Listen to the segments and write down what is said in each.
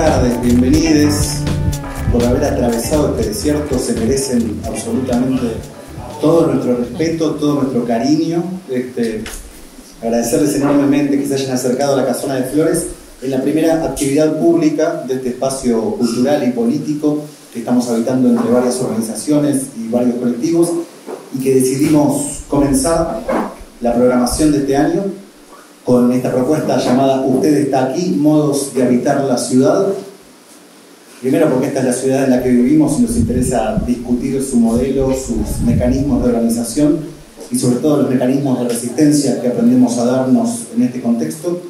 tardes, bienvenidos. Por haber atravesado este desierto se merecen absolutamente todo nuestro respeto, todo nuestro cariño. Agradecerles enormemente que se hayan acercado a la Casona de Flores en la primera actividad pública de este espacio cultural y político que estamos habitando entre varias organizaciones y varios colectivos, y que decidimos comenzar la programación de este año con esta propuesta llamada Usted está aquí, modos de habitar la ciudad. Primero porque esta es la ciudad en la que vivimos y nos interesa discutir su modelo, sus mecanismos de organización y sobre todo los mecanismos de resistencia que aprendemos a darnos en este contexto,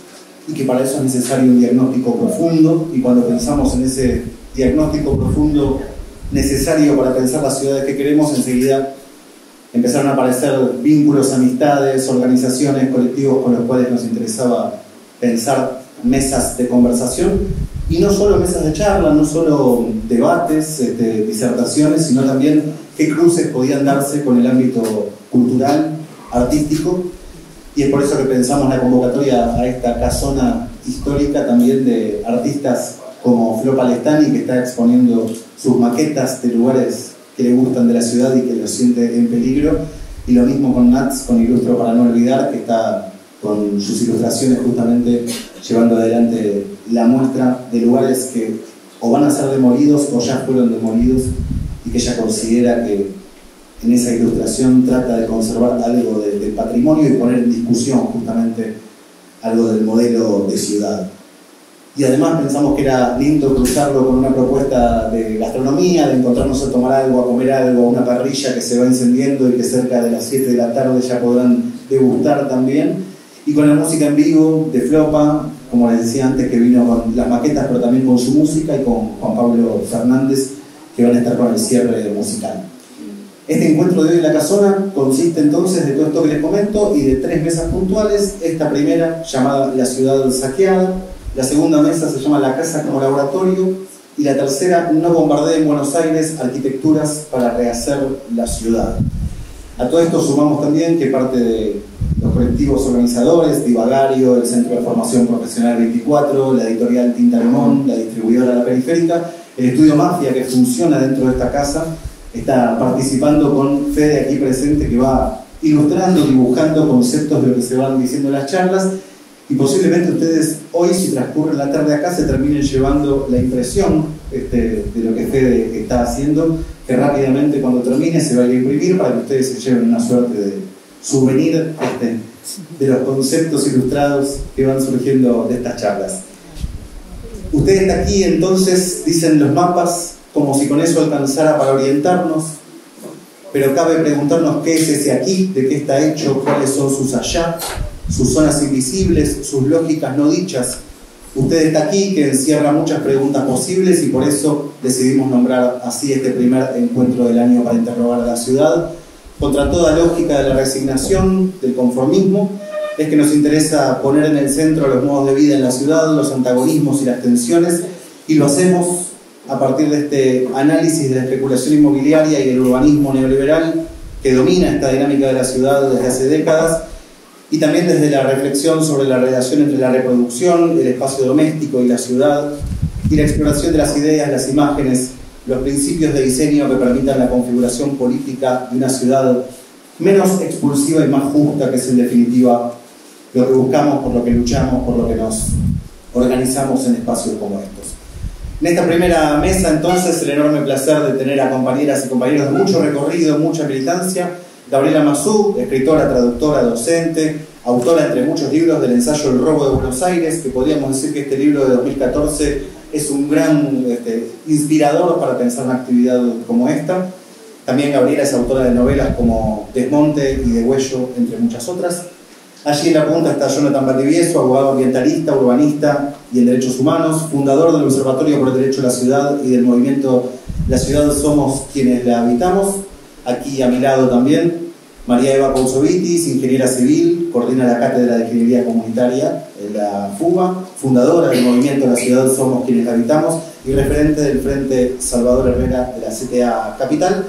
y que para eso es necesario un diagnóstico profundo, y cuando pensamos en ese diagnóstico profundo necesario para pensar las ciudades que queremos, enseguida empezaron a aparecer vínculos, amistades, organizaciones, colectivos con los cuales nos interesaba pensar mesas de conversación, y no solo mesas de charla, no solo debates, disertaciones, sino también qué cruces podían darse con el ámbito cultural, artístico, y es por eso que pensamos la convocatoria a esta casona histórica también de artistas como Flo Palestani, que está exponiendo sus maquetas de lugares que le gustan de la ciudad y que lo siente en peligro, y lo mismo con Nats, con Ilustro para no olvidar, que está con sus ilustraciones justamente llevando adelante la muestra de lugares que o van a ser demolidos o ya fueron demolidos, y que ella considera que en esa ilustración trata de conservar algo del patrimonio y poner en discusión justamente algo del modelo de ciudad. Y además pensamos que era lindo cruzarlo con una propuesta de gastronomía, de encontrarnos a tomar algo, a comer algo, una parrilla que se va encendiendo y que cerca de las 7 de la tarde ya podrán degustar también, y con la música en vivo de Flopa, como les decía antes, que vino con las maquetas pero también con su música, y con Juan Pablo Fernández, que van a estar con el cierre musical. Este encuentro de hoy en la casona consiste entonces de todo esto que les comento y de 3 mesas puntuales. Esta primera, llamada La Ciudad Saqueada; la segunda mesa se llama La Casa como Laboratorio; y la tercera, No bombardeen Buenos Aires, arquitecturas para rehacer la ciudad. A todo esto sumamos también que parte de los colectivos organizadores, Divagario, el Centro de Formación Profesional 24, la editorial Tinta Limón, la distribuidora La Periférica, el estudio Mafia, que funciona dentro de esta casa, está participando con Fede aquí presente, que va ilustrando, dibujando conceptos de lo que se van diciendo en las charlas, y posiblemente ustedes hoy, si transcurren la tarde acá, se terminen llevando la impresión de lo que Fede está haciendo, que rápidamente cuando termine se va a ir a imprimir para que ustedes se lleven una suerte de souvenir de los conceptos ilustrados que van surgiendo de estas charlas. Usted está aquí, entonces, dicen los mapas, como si con eso alcanzara para orientarnos, pero cabe preguntarnos qué es ese aquí, de qué está hecho, cuáles son sus allá, sus zonas invisibles, sus lógicas no dichas. Usted está aquí, que encierra muchas preguntas posibles, y por eso decidimos nombrar así este primer encuentro del año para interrogar a la ciudad. Contra toda lógica de la resignación, del conformismo, es que nos interesa poner en el centro los modos de vida en la ciudad, los antagonismos y las tensiones, y lo hacemos a partir de este análisis de la especulación inmobiliaria y del urbanismo neoliberal que domina esta dinámica de la ciudad desde hace décadas, y también desde la reflexión sobre la relación entre la reproducción, el espacio doméstico y la ciudad, y la exploración de las ideas, las imágenes, los principios de diseño que permitan la configuración política de una ciudad menos expulsiva y más justa, que es en definitiva lo que buscamos, por lo que luchamos, por lo que nos organizamos en espacios como estos. En esta primera mesa, entonces, el enorme placer de tener a compañeras y compañeros de mucho recorrido, mucha militancia. Gabriela Mazú, escritora, traductora, docente, autora entre muchos libros del ensayo El robo de Buenos Aires, que podríamos decir que este libro de 2014 es un gran inspirador para pensar una actividad como esta. También Gabriela es autora de novelas como Desmonte y Degüello, entre muchas otras. Allí en la punta está Jonathan Valdivieso, abogado ambientalista, urbanista y en derechos humanos, fundador del Observatorio por el Derecho a la Ciudad y del movimiento La Ciudad Somos Quienes la Habitamos. Aquí a mi lado también María Eva Cousovitis, ingeniera civil, coordina la Cátedra de Ingeniería Comunitaria en la FUBA, fundadora del movimiento La Ciudad Somos Quienes la Habitamos y referente del Frente Salvador Herrera de la CTA Capital.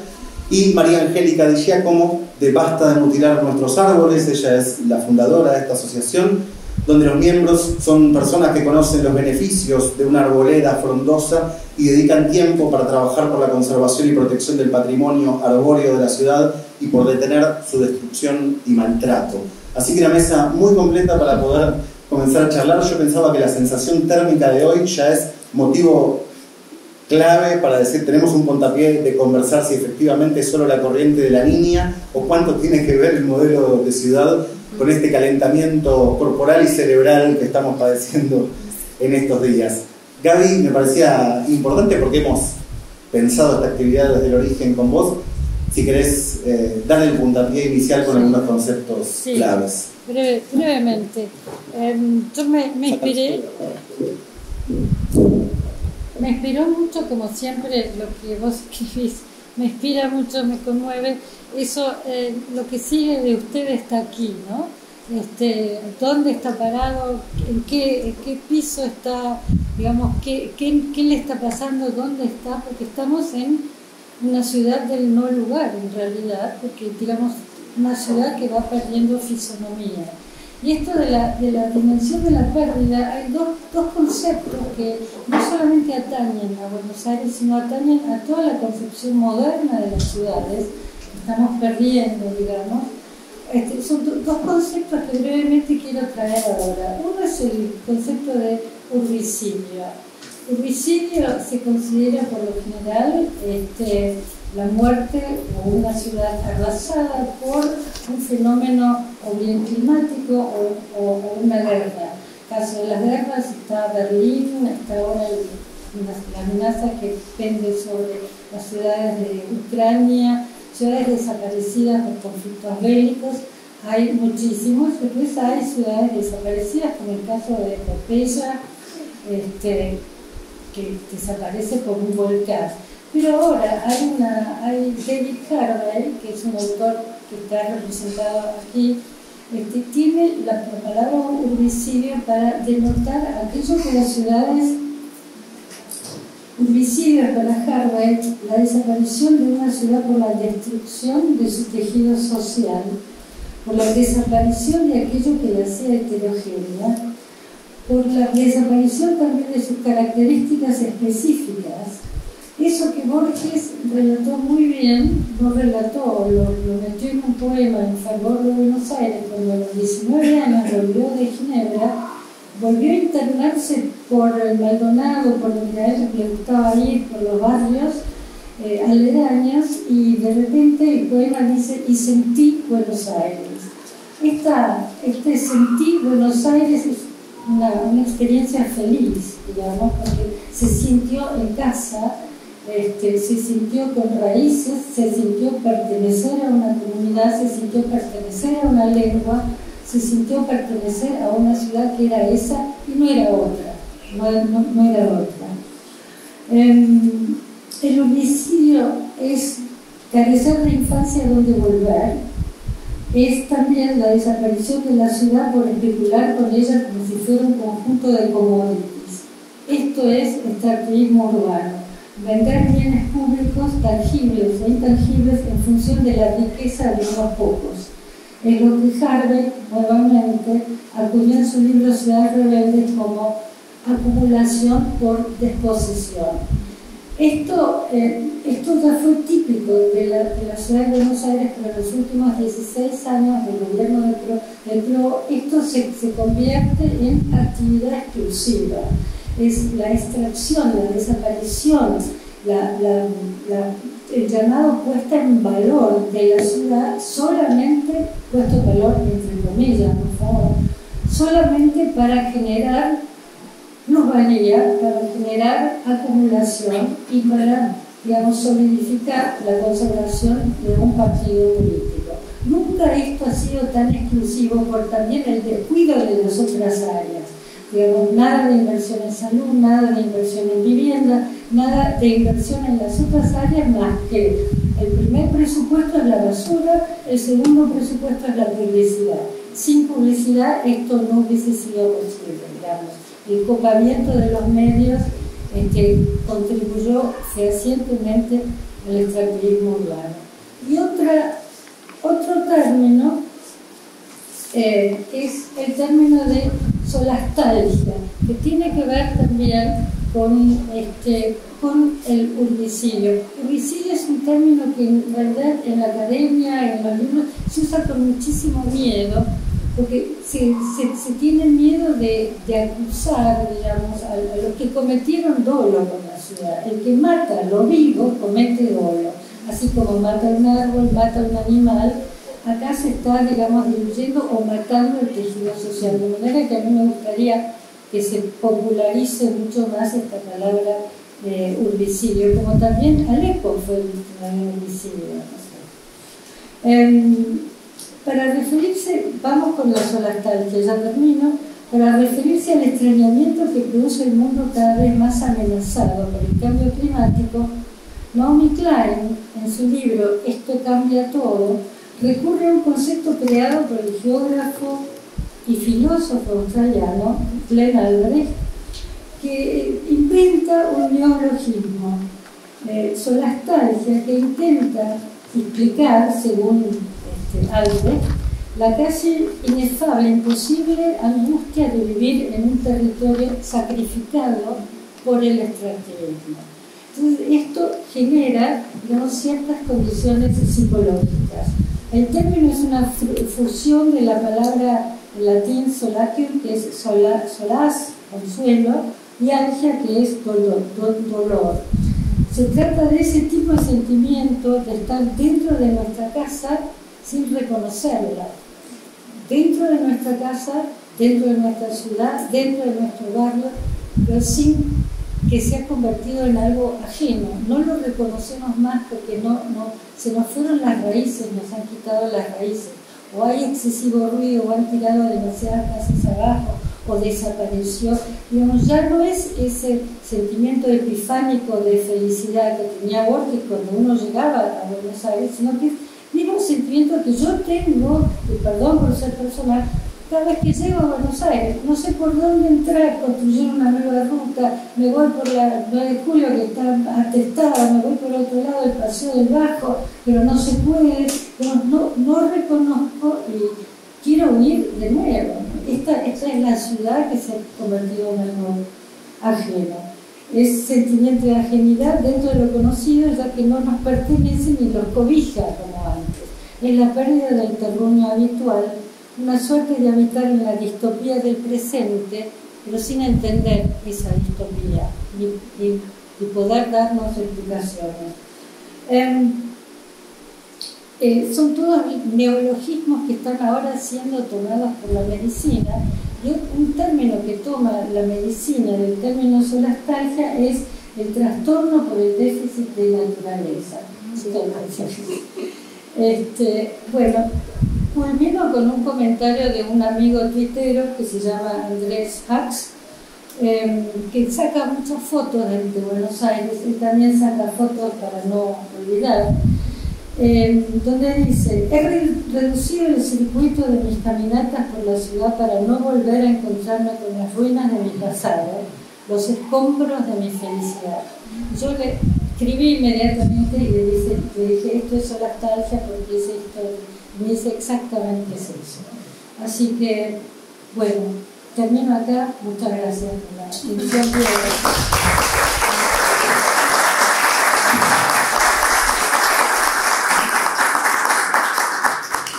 Y María Angélica Di Giacomo, de Basta de Mutilar Nuestros Árboles. Ella es la fundadora de esta asociación, donde los miembros son personas que conocen los beneficios de una arboleda frondosa y dedican tiempo para trabajar por la conservación y protección del patrimonio arbóreo de la ciudad y por detener su destrucción y maltrato. Así que una mesa muy completa para poder comenzar a charlar. Yo pensaba que la sensación térmica de hoy ya es motivo clave para decir, tenemos un puntapié de conversar si efectivamente es solo la corriente de la Niña o cuánto tiene que ver el modelo de ciudad con este calentamiento corporal y cerebral que estamos padeciendo en estos días. Gaby, me parecía importante porque hemos pensado esta actividad desde el origen con vos. Si querés darle el puntapié inicial con algunos conceptos claves. Brevemente. Yo me inspiró mucho, como siempre, lo que vos escribís. Me inspira mucho, me conmueve. Eso, lo que sigue de usted está aquí, ¿no? ¿Dónde está parado? ¿En qué piso está? Digamos, ¿qué le está pasando? ¿Dónde está? Porque estamos en una ciudad del no lugar, en realidad, porque, digamos, una ciudad que va perdiendo fisonomía. Y esto de la dimensión de la pérdida, hay dos conceptos que no solamente atañen a Buenos Aires, sino atañen a toda la concepción moderna de las ciudades. Estamos perdiendo, digamos. Son dos conceptos que brevemente quiero traer ahora. Uno es el concepto de urbicidio. Urbicidio se considera por lo general la muerte o una ciudad arrasada por un fenómeno o bien climático o una guerra. En el caso de las guerras está Berlín, está ahora la amenaza que pende sobre las ciudades de Ucrania, ciudades desaparecidas por conflictos bélicos. Hay muchísimos, después hay ciudades desaparecidas, como el caso de Pompeya, que desaparece por un volcán. Pero ahora hay David Harvey, que es un autor que está representado aquí, tiene la palabra urbicidio para denotar aquello que las ciudades, urbicidio para Harvey, la desaparición de una ciudad por la destrucción de su tejido social, por la desaparición de aquello que la hacía heterogénea, por la desaparición también de sus características específicas. Eso que Borges relató muy bien, lo metió en un poema en favor de Buenos Aires cuando a los 19 años volvió de Ginebra, volvió a internarse por el Maldonado, por donde a él le gustaba ir, por los barrios aledaños, y de repente el poema dice: y sentí Buenos Aires. Este sentí Buenos Aires es una experiencia feliz, digamos, porque se sintió en casa, se sintió con raíces, se sintió pertenecer a una comunidad, se sintió pertenecer a una lengua, se sintió pertenecer a una ciudad que era esa y no era otra, no era otra. El homicidio es carecer de infancia donde volver, es también la desaparición de la ciudad por especular con ella como si fuera un conjunto de commodities. Esto es extractivismo urbano, vender bienes públicos tangibles e intangibles en función de la riqueza de unos pocos. Es lo que Harvey, nuevamente, acuñó en su libro Ciudades Rebeldes como acumulación por desposesión. Esto ya fue típico de la ciudad de Buenos Aires, pero en los últimos 16 años del gobierno del PRO, esto se convierte en actividad exclusiva. Es la extracción, la desaparición, el llamado puesta en valor de la ciudad, solamente, puesto en valor entre comillas, por favor, solamente para generar plusvalía, para generar acumulación y para, digamos, solidificar la conservación de un partido político. Nunca esto ha sido tan exclusivo por también el descuido de las otras áreas. Digamos, nada de inversión en salud, nada de inversión en vivienda, nada de inversión en las otras áreas más que el primer presupuesto es la basura, el segundo presupuesto es la publicidad. Sin publicidad esto no hubiese sido posible, digamos. El copamiento de los medios contribuyó fehacientemente al extractivismo urbano. Y otro término es el término de solastalgia, que tiene que ver también con el urbicidio. Urbicidio es un término que en realidad en la academia, en los libros, se usa con muchísimo miedo, porque se tiene miedo de acusar, digamos, a los que cometieron dolo con la ciudad. El que mata a lo vivo comete dolo, así como mata un árbol, mata un animal. Acá se está, digamos, diluyendo o matando el tejido social, de manera que a mí me gustaría que se popularice mucho más esta palabra urbicidio, como también Alepo fue víctima de un urbicidio. Para referirse, vamos con la solastalgia, ya termino, para referirse al extrañamiento que produce el mundo cada vez más amenazado por el cambio climático, Naomi Klein, en su libro Esto cambia todo, recurre a un concepto creado por el geógrafo y filósofo australiano Glenn Albrecht, que inventa un neologismo, solastalgia, que intenta explicar, según Albrecht, la casi inefable, imposible angustia de vivir en un territorio sacrificado por el extractivismo. Entonces, esto genera, digamos, ciertas condiciones psicológicas. El término es una fusión de la palabra en latín solacium, que es solaz, consuelo, y algia, que es dolor. Se trata de ese tipo de sentimiento de estar dentro de nuestra casa sin reconocerla. Dentro de nuestra casa, dentro de nuestra ciudad, dentro de nuestro barrio, pero sin que se ha convertido en algo ajeno. No lo reconocemos más porque se nos fueron las raíces, nos han quitado las raíces. O hay excesivo ruido, o han tirado demasiadas casas abajo, o desapareció. Digamos, ya no es ese sentimiento epifánico de felicidad que tenía Borges cuando uno llegaba a Buenos Aires, sino que tiene un sentimiento que yo tengo, y perdón por ser personal, cada vez que llego a Buenos Aires, no sé por dónde entrar, construir una nueva ruta, me voy por la 9 de julio que está atestada, me voy por otro lado del Paseo del Bajo, pero no se puede, no reconozco y quiero huir de nuevo. Esta es la ciudad que se ha convertido en algo ajeno. Es sentimiento de ajenidad dentro de lo conocido, ya que no nos pertenece ni los cobija como antes. Es la pérdida del terruño habitual, una suerte de habitar en la distopía del presente, pero sin entender esa distopía y poder darnos explicaciones. Son todos neologismos que están ahora siendo tomados por la medicina, y un término que toma la medicina del término solastalgia es el trastorno por el déficit de naturaleza. Bueno, culmino con un comentario de un amigo tuitero que se llama Andrés Hax, que saca muchas fotos de Buenos Aires, y también saca fotos para no olvidar, donde dice: he reducido el circuito de mis caminatas por la ciudad para no volver a encontrarme con las ruinas de mi pasado, los escombros de mi felicidad. Yo le escribí inmediatamente y le dije esto es solastalgia porque es esto, y me dice exactamente es eso. Así que, bueno, termino acá. Muchas gracias por la atención.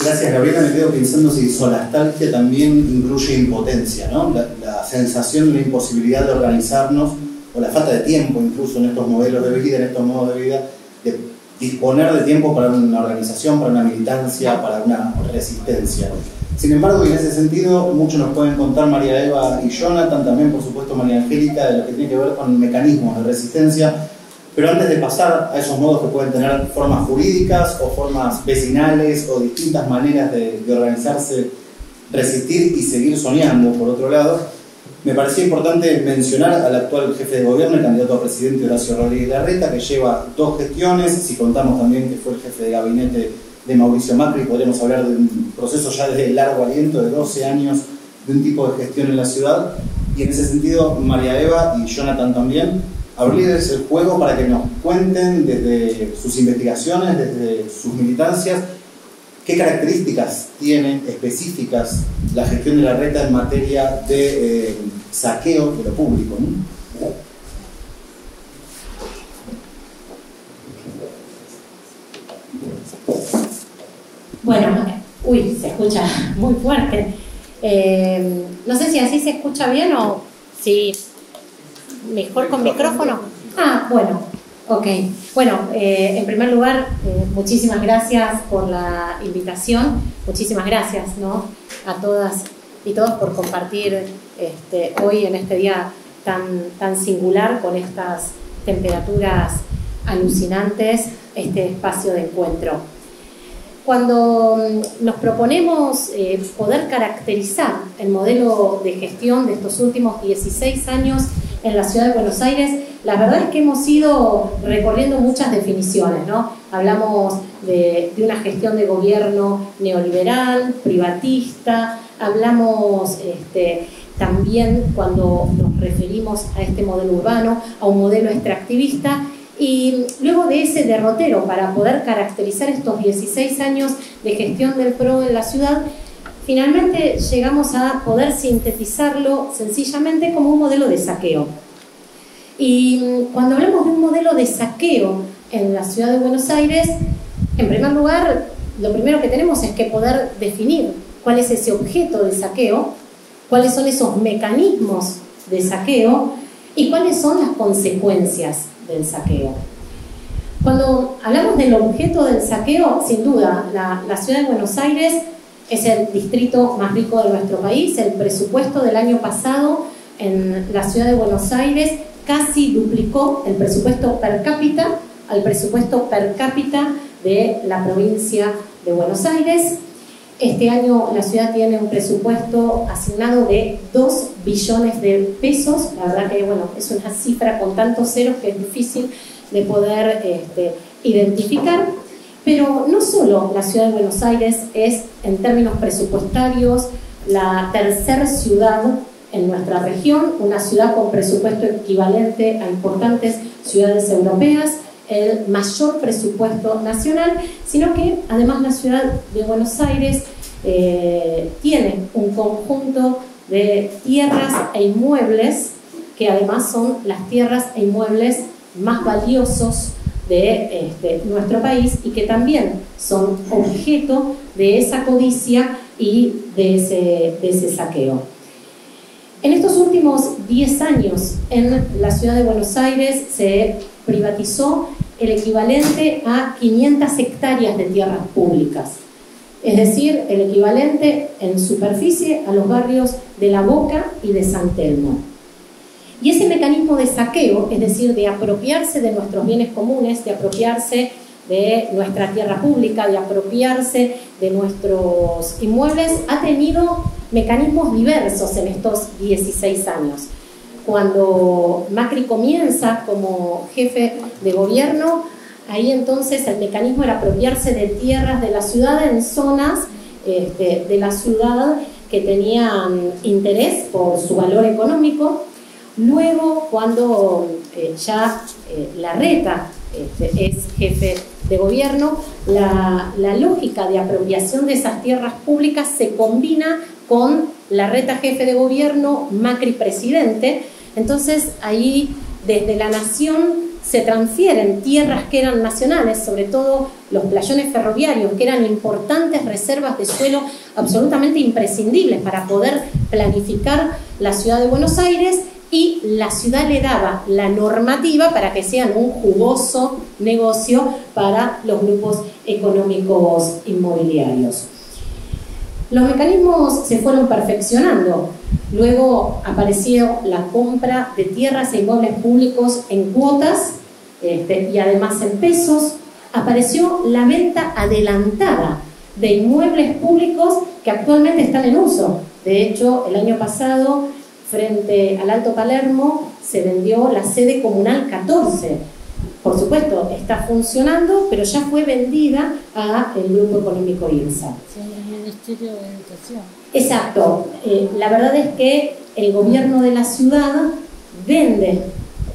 Gracias, Gabriela. Me quedo pensando si solastalgia también incluye impotencia, ¿no? La sensación de la imposibilidad de organizarnos, o la falta de tiempo incluso en estos modelos de vida, en estos modos de vida, de disponer de tiempo para una organización, para una militancia, para una resistencia. Sin embargo, en ese sentido, mucho nos pueden contar María Eva y Jonathan, también por supuesto María Angélica, de lo que tiene que ver con mecanismos de resistencia. Pero antes de pasar a esos modos que pueden tener formas jurídicas o formas vecinales o distintas maneras de organizarse, resistir y seguir soñando, por otro lado, me parecía importante mencionar al actual jefe de gobierno, el candidato a presidente Horacio Rodríguez Larreta, que lleva 2 gestiones, si contamos también que fue el jefe de gabinete de Mauricio Macri, podríamos hablar de un proceso ya de largo aliento, de 12 años de un tipo de gestión en la ciudad, y en ese sentido María Eva y Jonathan también, abrirles el juego para que nos cuenten desde sus investigaciones, desde sus militancias, ¿Qué características tiene específicas la gestión de la reta en materia de saqueo de lo público, ¿no? Bueno, se escucha muy fuerte. No sé si así se escucha bien o si mejor con micrófono. Bueno, ok. Bueno, en primer lugar, muchísimas gracias por la invitación. Muchísimas gracias, ¿no?, a todas y todos por compartir hoy en este día tan singular, con estas temperaturas alucinantes, este espacio de encuentro. Cuando nos proponemos poder caracterizar el modelo de gestión de estos últimos 16 años en la Ciudad de Buenos Aires, la verdad es que hemos ido recorriendo muchas definiciones, ¿no? Hablamos de una gestión de gobierno neoliberal, privatista, hablamos también, cuando nos referimos a este modelo urbano, a un modelo extractivista. Y luego de ese derrotero, para poder caracterizar estos 16 años de gestión del PRO en la ciudad, finalmente llegamos a poder sintetizarlo sencillamente como un modelo de saqueo. Y cuando hablamos de un modelo de saqueo en la ciudad de Buenos Aires, en primer lugar, lo primero que tenemos es que poder definir cuál es ese objeto de saqueo, cuáles son esos mecanismos de saqueo y cuáles son las consecuencias del saqueo. Cuando hablamos del objeto del saqueo, sin duda, la ciudad de Buenos Aires es el distrito más rico de nuestro país. El presupuesto del año pasado en la ciudad de Buenos Aires casi duplicó el presupuesto per cápita al presupuesto per cápita de la provincia de Buenos Aires. Este año la ciudad tiene un presupuesto asignado de 2 billones de pesos. La verdad que, bueno, es una cifra con tantos ceros que es difícil de poder identificar. Pero no solo la ciudad de Buenos Aires es, en términos presupuestarios, la tercera ciudad en nuestra región, una ciudad con presupuesto equivalente a importantes ciudades europeas, el mayor presupuesto nacional, sino que además la ciudad de Buenos Aires tiene un conjunto de tierras e inmuebles que además son las tierras e inmuebles más valiosos de nuestro país y que también son objeto de esa codicia y de ese saqueo. En estos últimos 10 años en la ciudad de Buenos Aires se privatizó el equivalente a 500 hectáreas de tierras públicas, es decir, el equivalente en superficie a los barrios de La Boca y de San Telmo. Y ese mecanismo de saqueo, es decir, de apropiarse de nuestros bienes comunes, de apropiarse de nuestra tierra pública, de apropiarse de nuestros inmuebles, ha tenido mecanismos diversos en estos 16 años. Cuando Macri comienza como jefe de gobierno, ahí entonces el mecanismo era apropiarse de tierras de la ciudad en zonas de la ciudad que tenían interés por su valor económico. Luego, cuando Larreta es jefe de gobierno, la lógica de apropiación de esas tierras públicas se combina con Larreta jefe de gobierno, Macri presidente. Entonces ahí desde la nación se transfieren tierras que eran nacionales, sobre todo los playones ferroviarios, que eran importantes reservas de suelo absolutamente imprescindibles para poder planificar la ciudad de Buenos Aires, y la ciudad le daba la normativa para que sean un jugoso negocio para los grupos económicos inmobiliarios. Los mecanismos se fueron perfeccionando. Luego apareció la compra de tierras e inmuebles públicos en cuotas y además en pesos. Apareció la venta adelantada de inmuebles públicos que actualmente están en uso. De hecho, el año pasado, frente al Alto Palermo, se vendió la sede comunal 14. Por supuesto, está funcionando, pero ya fue vendida al Grupo Económico INSA. Sí, el Ministerio de Educación. Exacto. La verdad es que el gobierno de la ciudad vende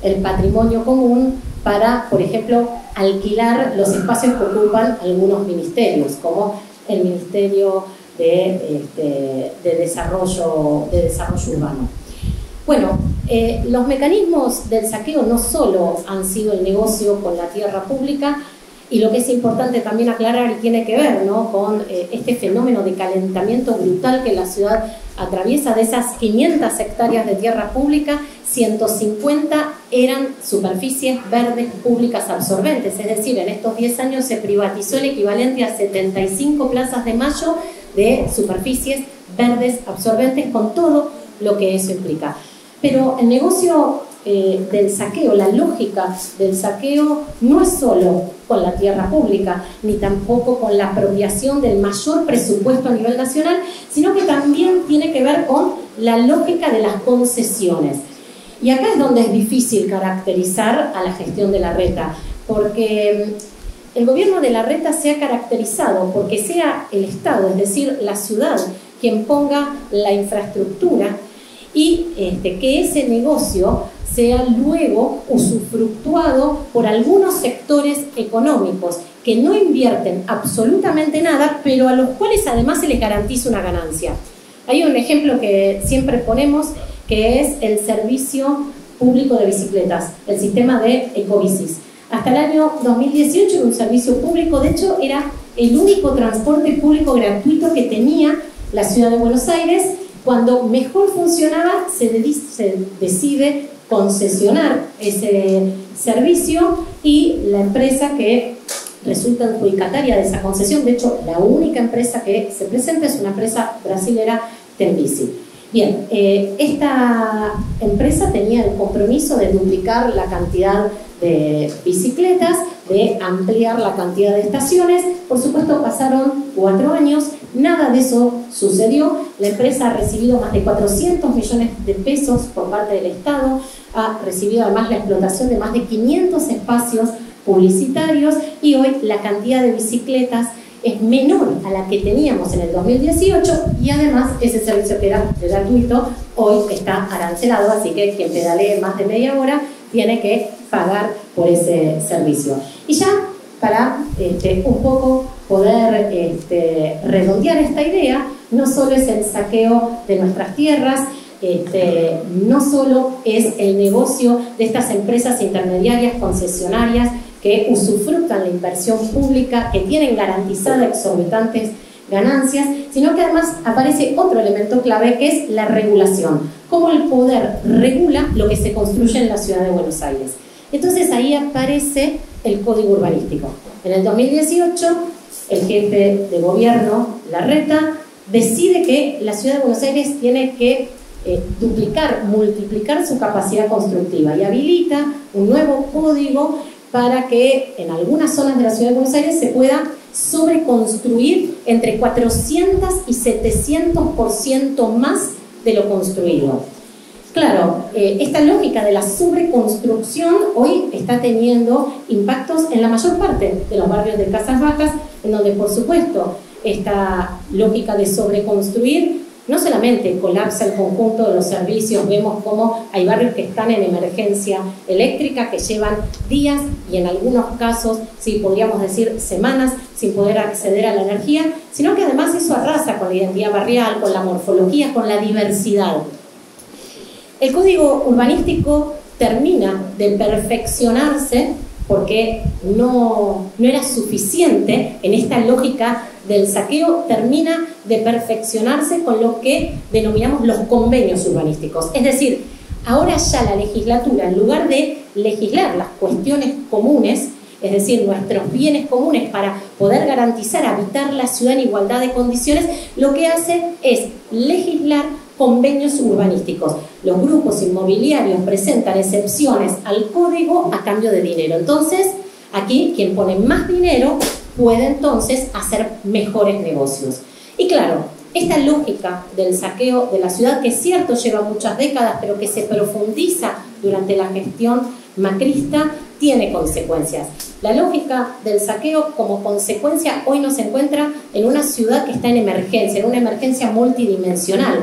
el patrimonio común para, por ejemplo, alquilar los espacios que ocupan algunos ministerios, como el Ministerio de Desarrollo Urbano. Bueno, los mecanismos del saqueo no solo han sido el negocio con la tierra pública, y lo que es importante también aclarar y tiene que ver, ¿no?, con este fenómeno de calentamiento brutal que la ciudad atraviesa. De esas 500 hectáreas de tierra pública, 150 eran superficies verdes públicas absorbentes, es decir, en estos 10 años se privatizó el equivalente a 75 plazas de Mayo de superficies verdes absorbentes, con todo lo que eso implica. Pero el negocio del saqueo, la lógica del saqueo no es solo con la tierra pública, ni tampoco con la apropiación del mayor presupuesto a nivel nacional, sino que también tiene que ver con la lógica de las concesiones. Y acá es donde es difícil caracterizar a la gestión de Larreta, porque el gobierno de Larreta se ha caracterizado porque sea el Estado, es decir, la ciudad, quien ponga la infraestructura y que ese negocio sea luego usufructuado por algunos sectores económicos que no invierten absolutamente nada, pero a los cuales además se les garantiza una ganancia. Hay un ejemplo que siempre ponemos, que es el servicio público de bicicletas, el sistema de ecobicis. Hasta el año 2018 era un servicio público, de hecho era el único transporte público gratuito que tenía la ciudad de Buenos Aires. Cuando mejor funcionaba, se decide concesionar ese servicio, y la empresa que resulta adjudicataria de esa concesión, de hecho la única empresa que se presenta es una empresa brasilera, Tembici. Bien, esta empresa tenía el compromiso de duplicar la cantidad de bicicletas, de ampliar la cantidad de estaciones. Por supuesto, pasaron 4 años, nada de eso sucedió. La empresa ha recibido más de 400 millones de pesos por parte del Estado, ha recibido además la explotación de más de 500 espacios publicitarios, y hoy la cantidad de bicicletas es menor a la que teníamos en el 2018, y además ese servicio que era gratuito hoy está arancelado, así que quien pedalee más de media hora tiene que pagar por ese servicio. Y ya para un poco poder redondear esta idea, no solo es el saqueo de nuestras tierras, no solo es el negocio de estas empresas intermediarias concesionarias que usufructan la inversión pública, que tienen garantizada exorbitantes ganancias, sino que además aparece otro elemento clave, que es la regulación, cómo el poder regula lo que se construye en la ciudad de Buenos Aires. Entonces ahí aparece el Código Urbanístico. En el 2018, el jefe de gobierno, Larreta, decide que la ciudad de Buenos Aires tiene que multiplicar su capacidad constructiva, y habilita un nuevo código para que en algunas zonas de la ciudad de Buenos Aires se pueda sobreconstruir entre 400 y 700% más de lo construido. Claro, esta lógica de la sobreconstrucción hoy está teniendo impactos en la mayor parte de los barrios de Casas Bajas, en donde por supuesto esta lógica de sobreconstruir no solamente colapsa el conjunto de los servicios, vemos cómo hay barrios que están en emergencia eléctrica, que llevan días y en algunos casos, sí, podríamos decir semanas, sin poder acceder a la energía, sino que además eso arrasa con la identidad barrial, con la morfología, con la diversidad. El Código Urbanístico termina de perfeccionarse porque no era suficiente en esta lógica del saqueo, termina de perfeccionarse con lo que denominamos los convenios urbanísticos. Es decir, ahora ya la legislatura, en lugar de legislar las cuestiones comunes, es decir, nuestros bienes comunes para poder garantizar habitar la ciudad en igualdad de condiciones, lo que hace es legislar convenios urbanísticos. Los grupos inmobiliarios presentan excepciones al código a cambio de dinero. Entonces, aquí quien pone más dinero puede entonces hacer mejores negocios. Y claro, esta lógica del saqueo de la ciudad, que es cierto lleva muchas décadas, pero que se profundiza durante la gestión macrista, tiene consecuencias. La lógica del saqueo como consecuencia hoy nos encuentra en una ciudad que está en emergencia, en una emergencia multidimensional.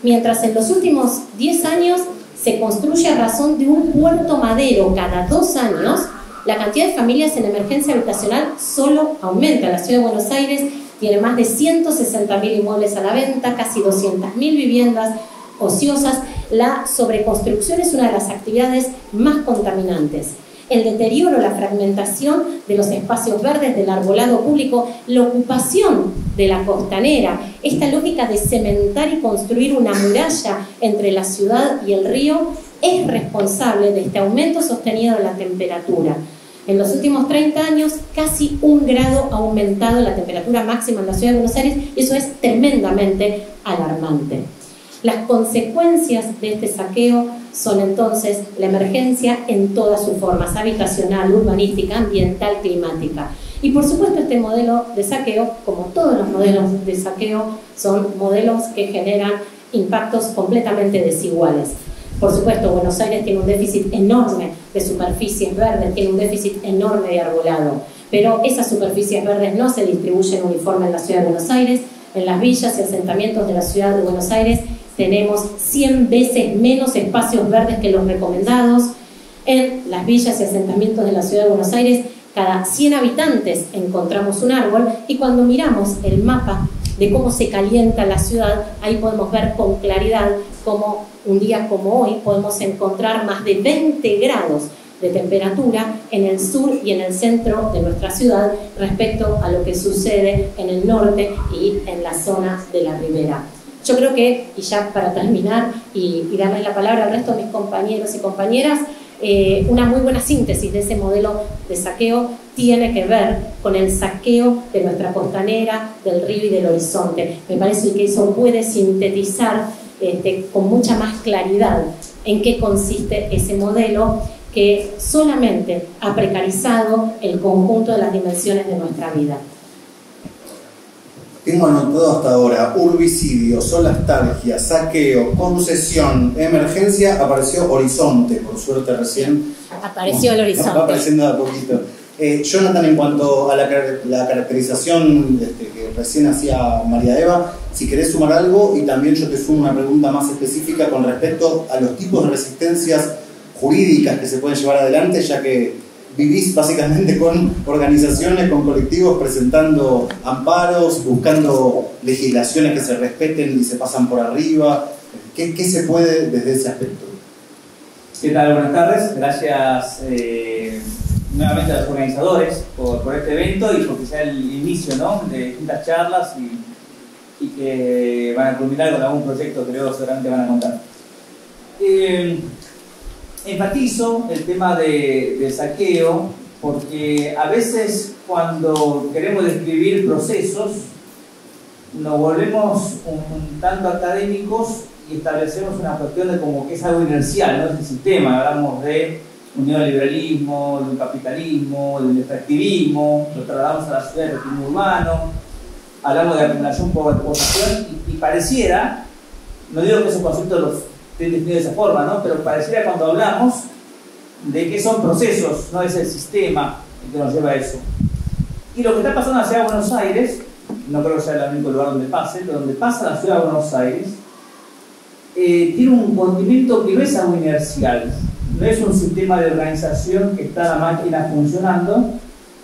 Mientras en los últimos 10 años se construye a razón de un puerto madero cada 2 años, la cantidad de familias en emergencia habitacional solo aumenta. La ciudad de Buenos Aires tiene más de 160.000 inmuebles a la venta, casi 200.000 viviendas ociosas. La sobreconstrucción es una de las actividades más contaminantes. El deterioro, la fragmentación de los espacios verdes, del arbolado público, la ocupación de la costanera, esta lógica de cementar y construir una muralla entre la ciudad y el río es responsable de este aumento sostenido de la temperatura. En los últimos 30 años, casi 1 grado ha aumentado la temperatura máxima en la ciudad de Buenos Aires, y eso es tremendamente alarmante. Las consecuencias de este saqueo son entonces la emergencia en todas sus formas: habitacional, urbanística, ambiental, climática. Y por supuesto este modelo de saqueo, como todos los modelos de saqueo, son modelos que generan impactos completamente desiguales. Por supuesto, Buenos Aires tiene un déficit enorme de superficies verdes, tiene un déficit enorme de arbolado, pero esas superficies verdes no se distribuyen uniforme en la ciudad de Buenos Aires. En las villas y asentamientos de la ciudad de Buenos Aires tenemos 100 veces menos espacios verdes que los recomendados. En las villas y asentamientos de la ciudad de Buenos Aires, cada 100 habitantes encontramos un árbol, y cuando miramos el mapa de cómo se calienta la ciudad, ahí podemos ver con claridad cómo un día como hoy podemos encontrar más de 20 grados de temperatura en el sur y en el centro de nuestra ciudad respecto a lo que sucede en el norte y en la zona de la ribera. Yo creo que, y ya para terminar y darles la palabra al resto de mis compañeros y compañeras, una muy buena síntesis de ese modelo de saqueo tiene que ver con el saqueo de nuestra costanera, del río y del horizonte. Me parece que eso puede sintetizar con mucha más claridad en qué consiste ese modelo, que solamente ha precarizado el conjunto de las dimensiones de nuestra vida. Tengo anotado hasta ahora: urbicidio, solastalgia, saqueo, concesión, emergencia. Apareció horizonte, por suerte recién. Apareció el horizonte. Va apareciendo de a poquito. Jonathan, en cuanto a la caracterización que recién hacía María Eva, si querés sumar algo, y también yo te sumo una pregunta más específica con respecto a los tipos de resistencias jurídicas que se pueden llevar adelante, ya que vivís básicamente con organizaciones, con colectivos, presentando amparos, buscando legislaciones que se respeten y se pasan por arriba. ¿Qué se puede desde ese aspecto? ¿Qué tal? Buenas tardes. Gracias nuevamente a los organizadores por este evento y porque sea el inicio, ¿no?, de distintas charlas y que van a culminar con algún proyecto que luego seguramente van a contar. Enfatizo el tema del saqueo porque a veces cuando queremos describir procesos nos volvemos un tanto académicos y establecemos una cuestión de como que es algo inercial, ¿no? Es el sistema. Hablamos de un neoliberalismo, de un capitalismo, de un extractivismo, lo trasladamos a la ciudad del ritmo urbano, hablamos de acumulación por exposición y pareciera, no digo que esos conceptos los estén definidos de esa forma, ¿no?, pero pareciera cuando hablamos de que son procesos, no es el sistema el que nos lleva a eso. Y lo que está pasando en la ciudad de Buenos Aires, no creo que sea el único lugar donde pase, pero donde pasa la ciudad de Buenos Aires, tiene un condimento que no es algo inercial, no es un sistema de organización que está la máquina funcionando,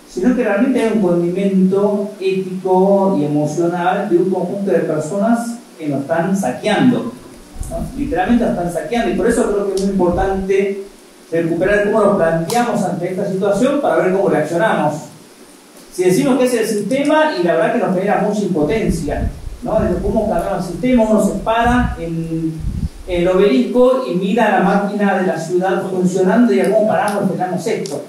sino que realmente hay un condimento ético y emocional de un conjunto de personas que nos están saqueando, ¿no? Literalmente nos están saqueando, y por eso creo que es muy importante recuperar cómo nos planteamos ante esta situación para ver cómo reaccionamos. Si decimos que es el sistema, y la verdad que nos genera mucha impotencia, ¿no? Desde cómo cambiamos el sistema, uno se para en el obelisco y mira la máquina de la ciudad funcionando y cómo paramos y frenamos esto.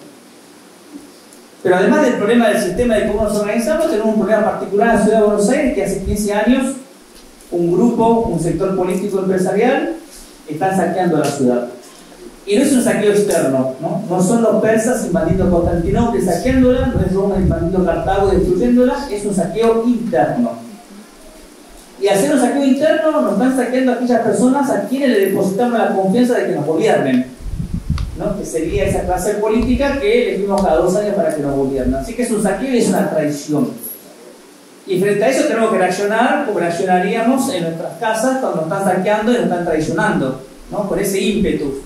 Pero además del problema del sistema de cómo nos organizamos, tenemos un problema particular en la ciudad de Buenos Aires, que hace 15 años un grupo, un sector político empresarial, están saqueando la ciudad. Y no es un saqueo externo, ¿no? No son los persas invadiendo Constantinopla y saqueándola, no es Roma invadiendo Cartago y destruyéndola, es un saqueo interno. Y al ser un saqueo interno nos están saqueando a aquellas personas a quienes le depositamos la confianza de que nos gobiernen, ¿no?, que sería esa clase política que elegimos cada 2 años para que nos gobiernen. Así que es un saqueo y es una traición. Y frente a eso tenemos que reaccionar como reaccionaríamos en nuestras casas cuando nos están saqueando y nos están traicionando, ¿no?, con ese ímpetu.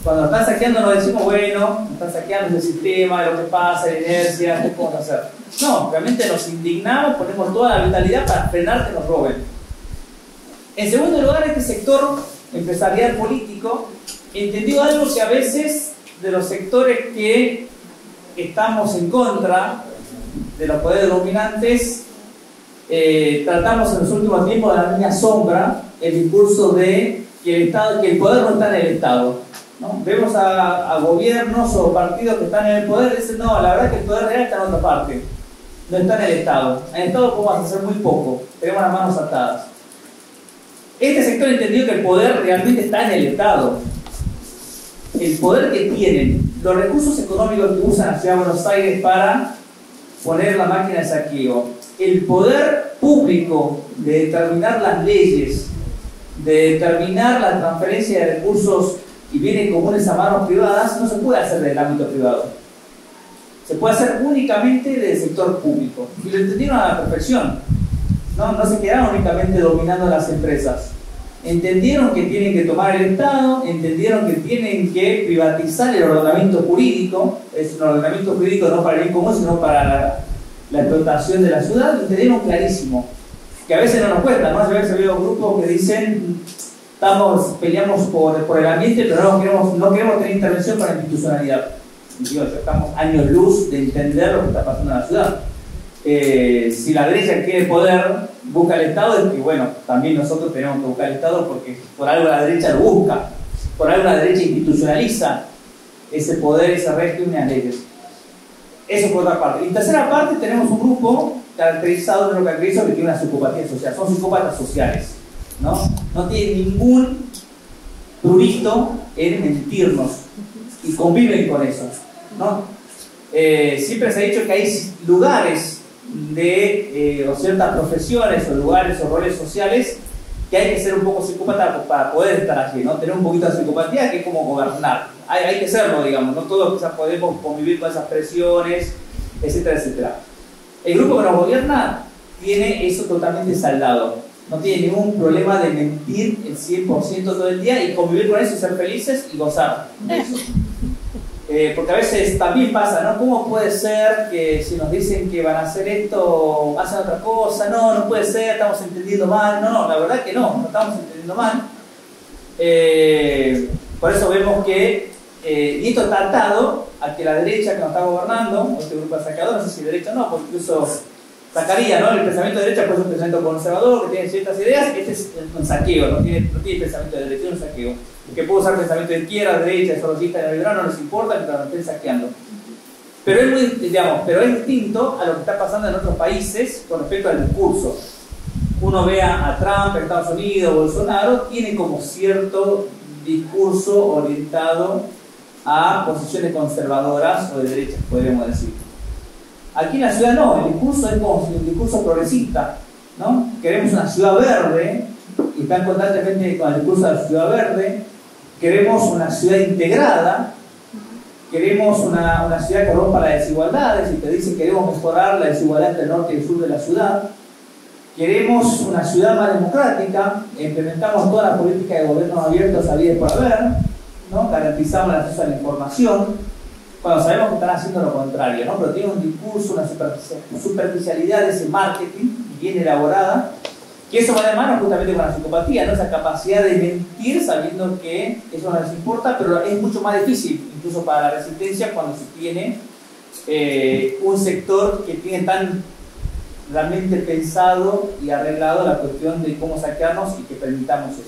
Cuando nos están saqueando nos decimos, bueno, nos están saqueando el sistema, lo que pasa, la inercia, ¿qué podemos hacer? No, realmente nos indignamos, ponemos toda la vitalidad para frenar que nos roben. En segundo lugar, este sector empresarial político entendió algo que a veces de los sectores que estamos en contra de los poderes dominantes tratamos en los últimos tiempos de la línea sombra el discurso de que el poder no está en el Estado, ¿no? Vemos a gobiernos o partidos que están en el poder y dicen, no, la verdad es que el poder real está en otra parte, no está en el Estado. En el Estado podemos hacer muy poco, tenemos las manos atadas. Este sector entendió que el poder realmente está en el Estado. El poder que tienen, los recursos económicos que usan la Ciudad de Buenos Aires para poner la máquina de saqueo, el poder público de determinar las leyes, de determinar la transferencia de recursos y bienes comunes a manos privadas, no se puede hacer del ámbito privado. Se puede hacer únicamente del sector público. Y lo entendieron a la perfección. No se quedaron únicamente dominando las empresas. Entendieron que tienen que tomar el Estado, entendieron que tienen que privatizar el ordenamiento jurídico. Es un ordenamiento jurídico no para el bien común, sino para la explotación de la ciudad. Lo entendieron clarísimo. Que a veces no nos cuesta, ¿no? A veces veo grupos que dicen peleamos por el ambiente, pero no queremos tener intervención para la institucionalidad. Y digo, ya estamos años luz de entender lo que está pasando en la ciudad. Si la derecha quiere poder, busca el Estado, es que bueno, también nosotros tenemos que buscar el Estado porque por algo la derecha lo busca, por algo la derecha institucionaliza ese poder, ese régimen, las leyes. Eso por otra parte. Y en tercera parte tenemos un grupo caracterizado de lo que caracteriza que tiene una psicopatía social, son psicópatas sociales, ¿no? No tienen ningún prurito en mentirnos y conviven con eso, ¿no? Siempre se ha dicho que hay lugares o ciertas profesiones o lugares o roles sociales que hay que ser un poco psicópata para poder estar allí, ¿no? Tener un poquito de psicopatía, que es como gobernar. Hay que serlo, digamos, no todos quizás podemos convivir con esas presiones, etcétera, etcétera. El grupo que nos gobierna tiene eso totalmente saldado. No tiene ningún problema de mentir el 100% todo el día y convivir con eso y ser felices y gozar de eso. Porque a veces también pasa, ¿no? ¿Cómo puede ser que si nos dicen que van a hacer esto, hacen otra cosa? No puede ser, estamos entendiendo mal. No, la verdad que no estamos entendiendo mal. Por eso vemos que, y esto está atado a que la derecha que nos está gobernando, este grupo de saqueadores, no sé si derecha o no, porque incluso sacaría, ¿no? El pensamiento de derecha, pues es un pensamiento conservador, que tiene ciertas ideas. Este es un saqueo, no tiene pensamiento de derecha, es un saqueo. Que puede usar pensamiento de izquierda, derecha, ecologista, neoliberal, no les importa mientras nos estén saqueando. Pero es distinto a lo que está pasando en otros países con respecto al discurso. Uno ve a Trump en Estados Unidos, Bolsonaro, tiene como cierto discurso orientado a posiciones conservadoras o de derechas, podríamos decir. Aquí en la ciudad no, el discurso es como un discurso progresista, ¿no? Queremos una ciudad verde, y están constantemente con el discurso de la ciudad verde. Queremos una ciudad integrada, queremos una ciudad que rompa las desigualdades, y te dicen queremos mejorar la desigualdad entre el norte y el sur de la ciudad. Queremos una ciudad más democrática, implementamos toda la política de gobiernos abiertos a vida y por haber, ¿no? Garantizamos el acceso a la información, cuando sabemos que están haciendo lo contrario, ¿no? Pero tiene un discurso, una superficialidad de ese marketing bien elaborada, que eso va de mano justamente con la psicopatía, ¿no? Esa capacidad de mentir sabiendo que eso no les importa, pero es mucho más difícil, incluso para la resistencia, cuando se tiene un sector que tiene tan realmente pensado y arreglado la cuestión de cómo saquearnos y que permitamos eso.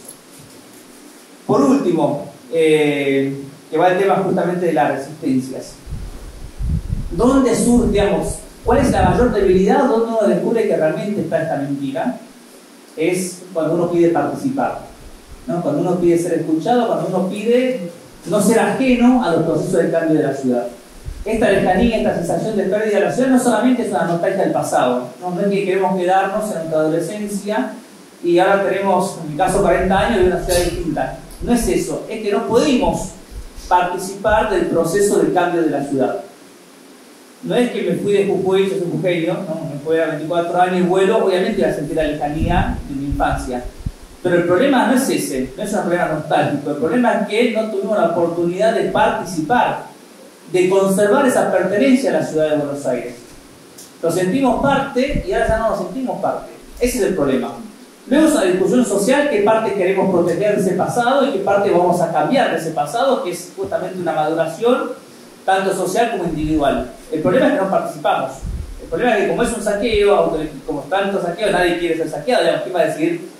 Por último, que va el tema justamente de las resistencias. ¿Dónde surge, digamos, cuál es la mayor debilidad? ¿Dónde uno descubre que realmente está esta mentira? Es cuando uno pide participar, ¿no? Cuando uno pide ser escuchado, cuando uno pide no ser ajeno a los procesos de cambio de la ciudad. Esta lejanía, esta sensación de pérdida de la ciudad no solamente es una nostalgia del pasado, no es que queremos quedarnos en nuestra adolescencia y ahora tenemos, en mi caso, 40 años y una ciudad distinta. No es eso, es que no pudimos participar del proceso de cambio de la ciudad. No es que me fui de Jujuy, yo soy jujeño, ¿no? Me fui a 24 años y vuelo, obviamente iba a sentir la lejanía de mi infancia. Pero el problema no es ese, no es un problema nostálgico, el problema es que no tuvimos la oportunidad de participar, de conservar esa pertenencia a la ciudad de Buenos Aires. Nos sentimos parte y ahora ya no nos sentimos parte. Ese es el problema. Luego es una discusión social, qué parte queremos proteger de ese pasado y qué parte vamos a cambiar de ese pasado, que es justamente una maduración tanto social como individual. El problema es que no participamos. El problema es que como es un saqueo, como tanto saqueo, nadie quiere ser saqueado, digamos, ¿quién va a decidir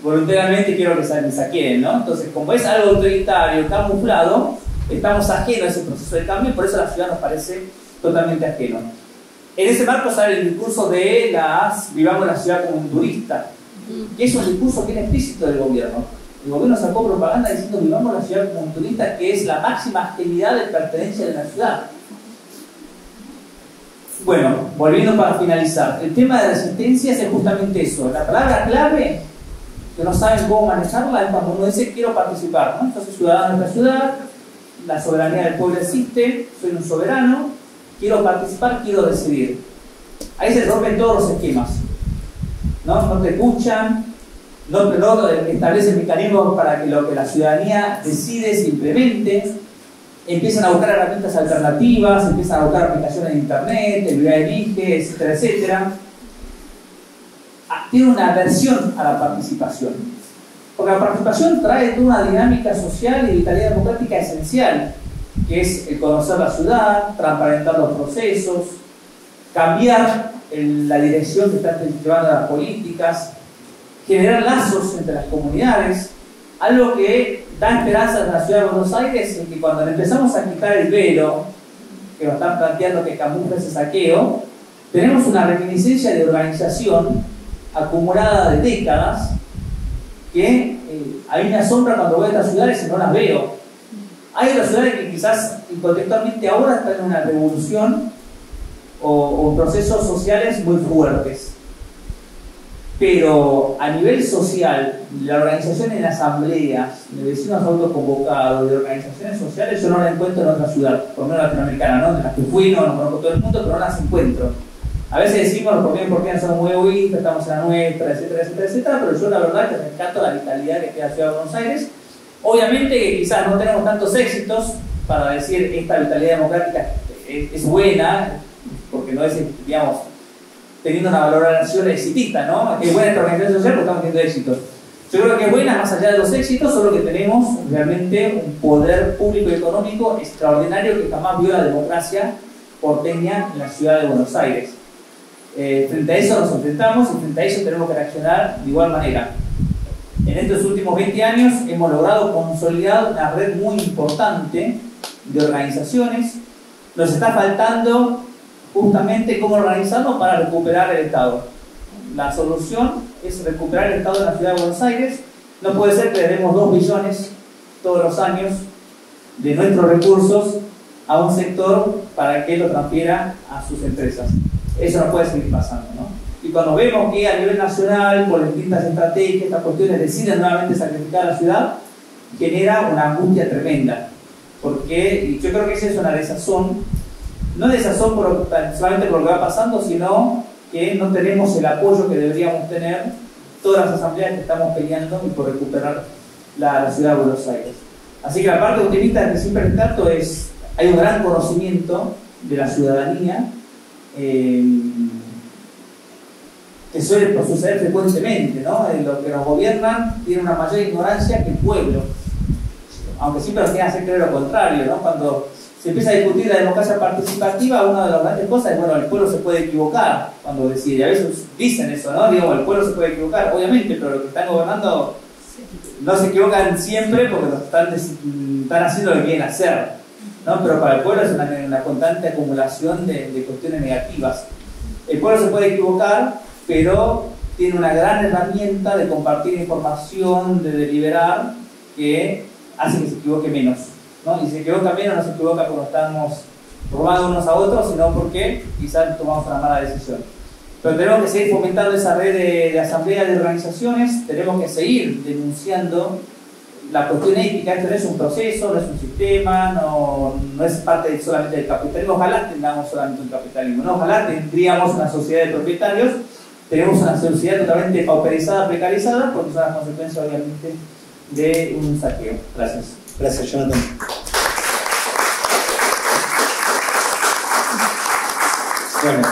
voluntariamente quiero que me saqueen, ¿no? Entonces, como es algo autoritario, camuflado, estamos ajenos a ese proceso de cambio y por eso la ciudad nos parece totalmente ajeno. En ese marco sale el discurso de vivamos la ciudad como un turista, que es un discurso bien explícito del gobierno. El gobierno sacó propaganda diciendo vivamos la ciudad como un turista, que es la máxima actividad de pertenencia de la ciudad. Bueno, volviendo para finalizar, el tema de resistencias es justamente eso. La palabra clave, que no saben cómo manejarla, es cuando uno dice quiero participar, ¿no? Yo soy ciudadano de esta ciudad, la soberanía del pueblo existe, soy un soberano, quiero participar, quiero decidir. Ahí se rompen todos los esquemas, ¿no? No te escuchan, no establecen mecanismos para que lo que la ciudadanía decide se implemente, empiezan a buscar herramientas alternativas, empiezan a buscar aplicaciones de internet, el elige, etcétera, etcétera. Tiene una aversión a la participación, porque la participación trae toda una dinámica social y vitalidad democrática esencial, que es el conocer la ciudad, transparentar los procesos, cambiar la dirección que están llevando las políticas, generar lazos entre las comunidades, algo que da esperanza en la ciudad de Buenos Aires, en que cuando empezamos a quitar el velo, que nos están planteando que camufla ese saqueo, tenemos una reminiscencia de organización acumulada de décadas que a mí me asombra cuando voy a estas ciudades y no las veo. Hay otras ciudades que quizás contextualmente ahora están en una revolución o procesos sociales muy fuertes, pero a nivel social, la organización en asambleas, de vecinos autoconvocados, de organizaciones sociales, yo no la encuentro en otra ciudad, por lo menos latinoamericana, ¿no? De las que fui, no conozco todo el mundo, pero no las encuentro. A veces decimos, los porteños somos muy egoístas, estamos en la nuestra, etcétera, etcétera, etcétera, pero yo la verdad que rescato la vitalidad que tiene la ciudad de Buenos Aires. Obviamente que quizás no tenemos tantos éxitos para decir esta vitalidad democrática es buena, porque no es, digamos, teniendo una valoración exitista, ¿no? Que es buena esta organización social porque estamos teniendo éxitos. Yo creo que es buena más allá de los éxitos, solo que tenemos realmente un poder público y económico extraordinario que jamás vio la democracia porteña en la ciudad de Buenos Aires. Frente a eso nos enfrentamos y frente a eso tenemos que reaccionar de igual manera. En estos últimos 20 años hemos logrado consolidar una red muy importante de organizaciones. Nos está faltando justamente cómo organizarnos para recuperar el Estado. La solución es recuperar el Estado en la ciudad de Buenos Aires. No puede ser que le demos 2 billones todos los años de nuestros recursos a un sector para que lo transfiera a sus empresas. Eso no puede seguir pasando, ¿no? Y cuando vemos que a nivel nacional, por distintas estrategias, estas cuestiones deciden nuevamente sacrificar a la ciudad, genera una angustia tremenda. Porque yo creo que esa es una desazón, no desazón solamente por lo que va pasando, sino que no tenemos el apoyo que deberíamos tener todas las asambleas que estamos peleando y por recuperar la ciudad de Buenos Aires. Así que la parte optimista que siempre trato es, hay un gran conocimiento de la ciudadanía, que suele suceder frecuentemente, ¿no? Los que nos gobiernan tienen una mayor ignorancia que el pueblo, aunque siempre nos quieren hacer creer lo contrario, ¿no? Cuando se empieza a discutir la democracia participativa, una de las grandes cosas es, bueno, el pueblo se puede equivocar cuando decide, a veces dicen eso, ¿no? Digo, el pueblo se puede equivocar, obviamente, pero los que están gobernando no se equivocan siempre porque están haciendo lo que quieren hacer, ¿no? Pero para el pueblo es una constante acumulación de cuestiones negativas. El pueblo se puede equivocar, pero tiene una gran herramienta de compartir información, de deliberar, que hace que se equivoque menos, ¿no? Y si se equivoca menos, no se equivoca porque estamos robando unos a otros, sino porque quizás tomamos una mala decisión. Pero tenemos que seguir fomentando esa red de asambleas, de organizaciones, tenemos que seguir denunciando la cuestión ética. Esto no es un proceso, no es un sistema, no es parte solamente del capitalismo. Ojalá tengamos solamente un capitalismo, ¿no? Ojalá tendríamos una sociedad de propietarios. Tenemos una sociedad totalmente pauperizada, precarizada, porque son las consecuencias, obviamente, de un saqueo. Gracias. Gracias, Jonathan. Bueno,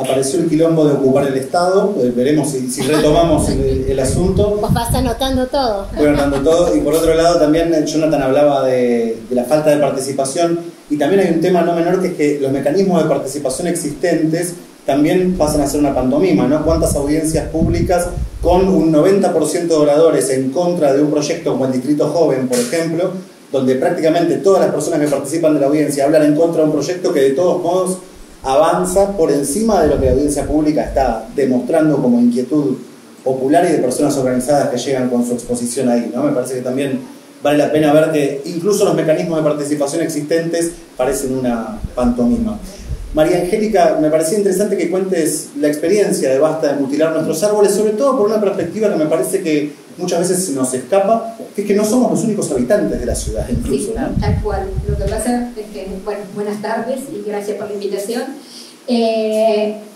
apareció el quilombo de ocupar el Estado, veremos si retomamos el asunto. Vos vas anotando todo. Voy anotando todo, y por otro lado también Jonathan hablaba de la falta de participación, y también hay un tema no menor, que es que los mecanismos de participación existentes también pasan a ser una pantomima, ¿no? ¿Cuántas audiencias públicas con un 90% de oradores en contra de un proyecto como el Distrito Joven, por ejemplo, donde prácticamente todas las personas que participan de la audiencia hablan en contra de un proyecto que de todos modos avanza por encima de lo que la audiencia pública está demostrando como inquietud popular y de personas organizadas que llegan con su exposición ahí, ¿no? Me parece que también vale la pena ver que incluso los mecanismos de participación existentes parecen una pantomima. María Angélica, me parecía interesante que cuentes la experiencia de Basta de mutilar nuestros árboles, sobre todo por una perspectiva que me parece que muchas veces se nos escapa, que es que no somos los únicos habitantes de la ciudad, incluso. Sí, ¿no? Tal cual. Lo que pasa es que, bueno, buenas tardes y gracias por la invitación.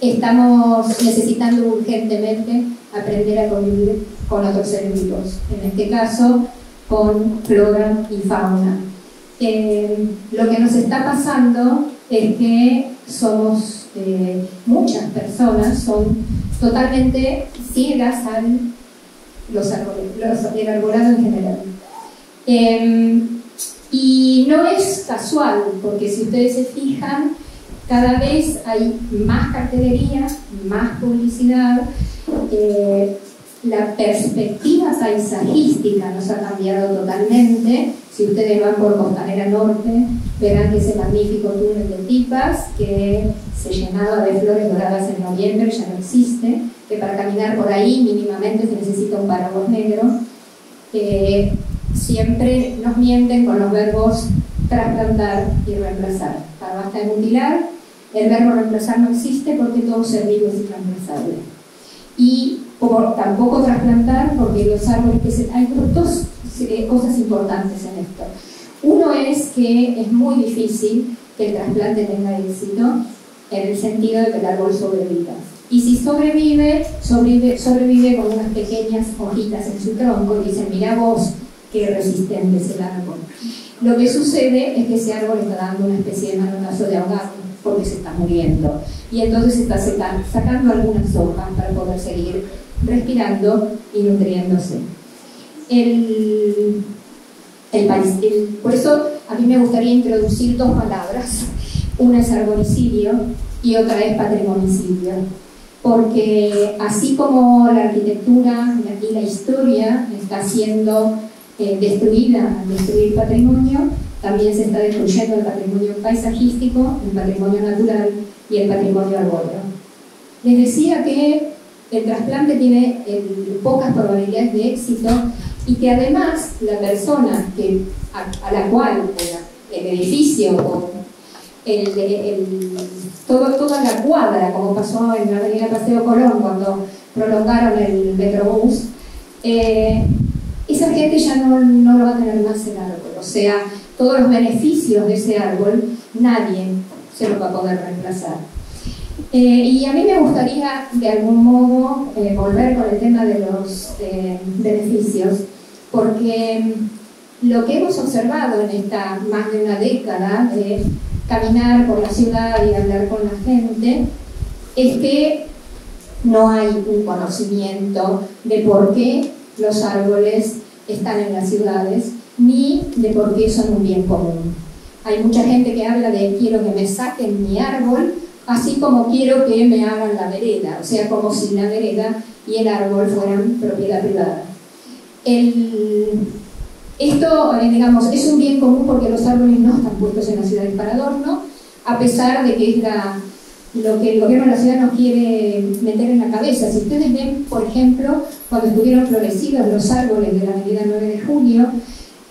Estamos necesitando urgentemente aprender a convivir con otros seres vivos, en este caso con flora y fauna. Lo que nos está pasando es que somos muchas personas, son totalmente ciegas a los árboles, el arbolado en general. Y no es casual, porque si ustedes se fijan, cada vez hay más cartelería, más publicidad, la perspectiva paisajística nos ha cambiado totalmente. Si ustedes van por Costanera Norte, verán que ese magnífico túnel de Tipas, que se llenaba de flores doradas en noviembre, ya no existe, que para caminar por ahí mínimamente se necesita un paraguas negro. Siempre nos mienten con los verbos trasplantar y reemplazar. Para Basta de mutilar, el verbo reemplazar no existe porque todo ser vivo es irreemplazable. Y tampoco trasplantar, porque los árboles hay dos cosas importantes en esto. Uno es que es muy difícil que el trasplante tenga éxito, en el sentido de que el árbol sobreviva. Y si sobrevive con unas pequeñas hojitas en su tronco, y dicen, mira vos, qué resistente es el árbol. Lo que sucede es que ese árbol está dando una especie de manotazo de ahogado, porque se está muriendo. Y entonces está sacando algunas hojas para poder seguir respirando y nutriéndose. Por eso a mí me gustaría introducir dos palabras. Una es arboricidio y otra es patrimonicio. Porque así como la arquitectura y la historia está siendo destruida al destruir patrimonio, también se está destruyendo el patrimonio paisajístico, el patrimonio natural y el patrimonio arbóreo. Les decía que el trasplante tiene pocas probabilidades de éxito y que además la persona a la cual el edificio o toda la cuadra, como pasó en la avenida Paseo Colón cuando prolongaron el Metrobús, esa gente ya no lo va a tener más el árbol. O sea, todos los beneficios de ese árbol nadie se los va a poder reemplazar. Y a mí me gustaría de algún modo volver con el tema de los beneficios, porque lo que hemos observado en esta más de una década de caminar por la ciudad y hablar con la gente es que no hay un conocimiento de por qué los árboles están en las ciudades, ni de por qué son un bien común. Hay mucha gente que habla de quiero que me saquen mi árbol, así como quiero que me hagan la vereda, o sea, como si la vereda y el árbol fueran propiedad privada. Esto, digamos, es un bien común porque los árboles no están puestos en las ciudades para adorno, a pesar de que es lo que el gobierno de la ciudad nos quiere meter en la cabeza. Si ustedes ven, por ejemplo, cuando estuvieron florecidos los árboles de la avenida 9 de Julio,